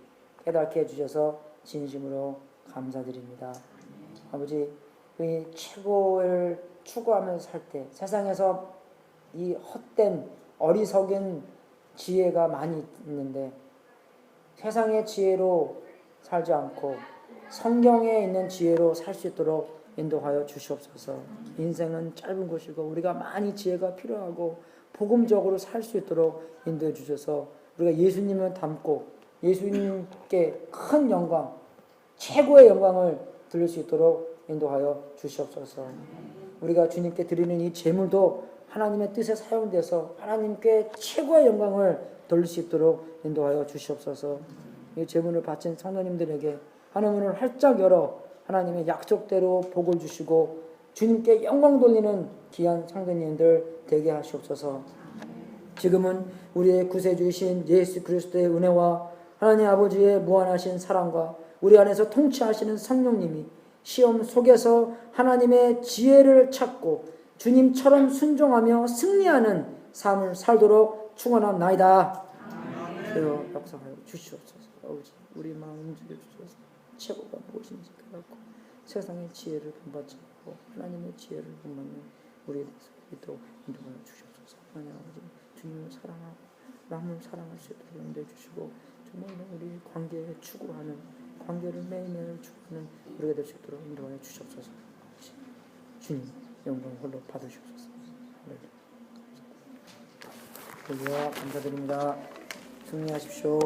깨닫게 해주셔서 진심으로 감사드립니다. 아버지, 이 최고를 추구하면서 살 때 세상에서 이 헛된 어리석은 지혜가 많이 있는데, 세상의 지혜로 살지 않고 성경에 있는 지혜로 살 수 있도록 인도하여 주시옵소서. 인생은 짧은 것이고 우리가 많이 지혜가 필요하고 복음적으로 살 수 있도록 인도해 주셔서 우리가 예수님을 닮고 예수님께 큰 영광, 최고의 영광을 드릴 수 있도록 인도하여 주시옵소서. 우리가 주님께 드리는 이 제물도 하나님의 뜻에 사용돼서 하나님께 최고의 영광을 돌릴 수 있도록 인도하여 주시옵소서. 이 제물을 바친 성도님들에게 하나님을 활짝 열어 하나님의 약속대로 복을 주시고 주님께 영광 돌리는 귀한 성도님들 되게 하시옵소서. 지금은 우리의 구세주이신 예수 그리스도의 은혜와 하나님 아버지의 무한하신 사랑과 우리 안에서 통치하시는 성령님이 시험 속에서 하나님의 지혜를 찾고 주님처럼 순종하며 승리하는 삶을 살도록 축원합나이다. 주여 역사하여 주시옵소서. 아버지, 우리 마음 움직여 주셔서 최고가 무엇인지 깨닫고 세상의 지혜를 본받지 않고 하나님의 지혜를 본받는 우리의 모습이 인도하여 주시옵소서. 하나님 아버지, 주님을 사랑하고 남을 사랑할 수 있도록 인도해 주시고 정말 우리 관계에 추구하는, 관계를 매일매일 추구하는 우리가 될 수 있도록 인도하여 주시옵소서. 주님 영광 홀로 받으시옵소서. 할렐루야. 감사드립니다. 승리하십시오.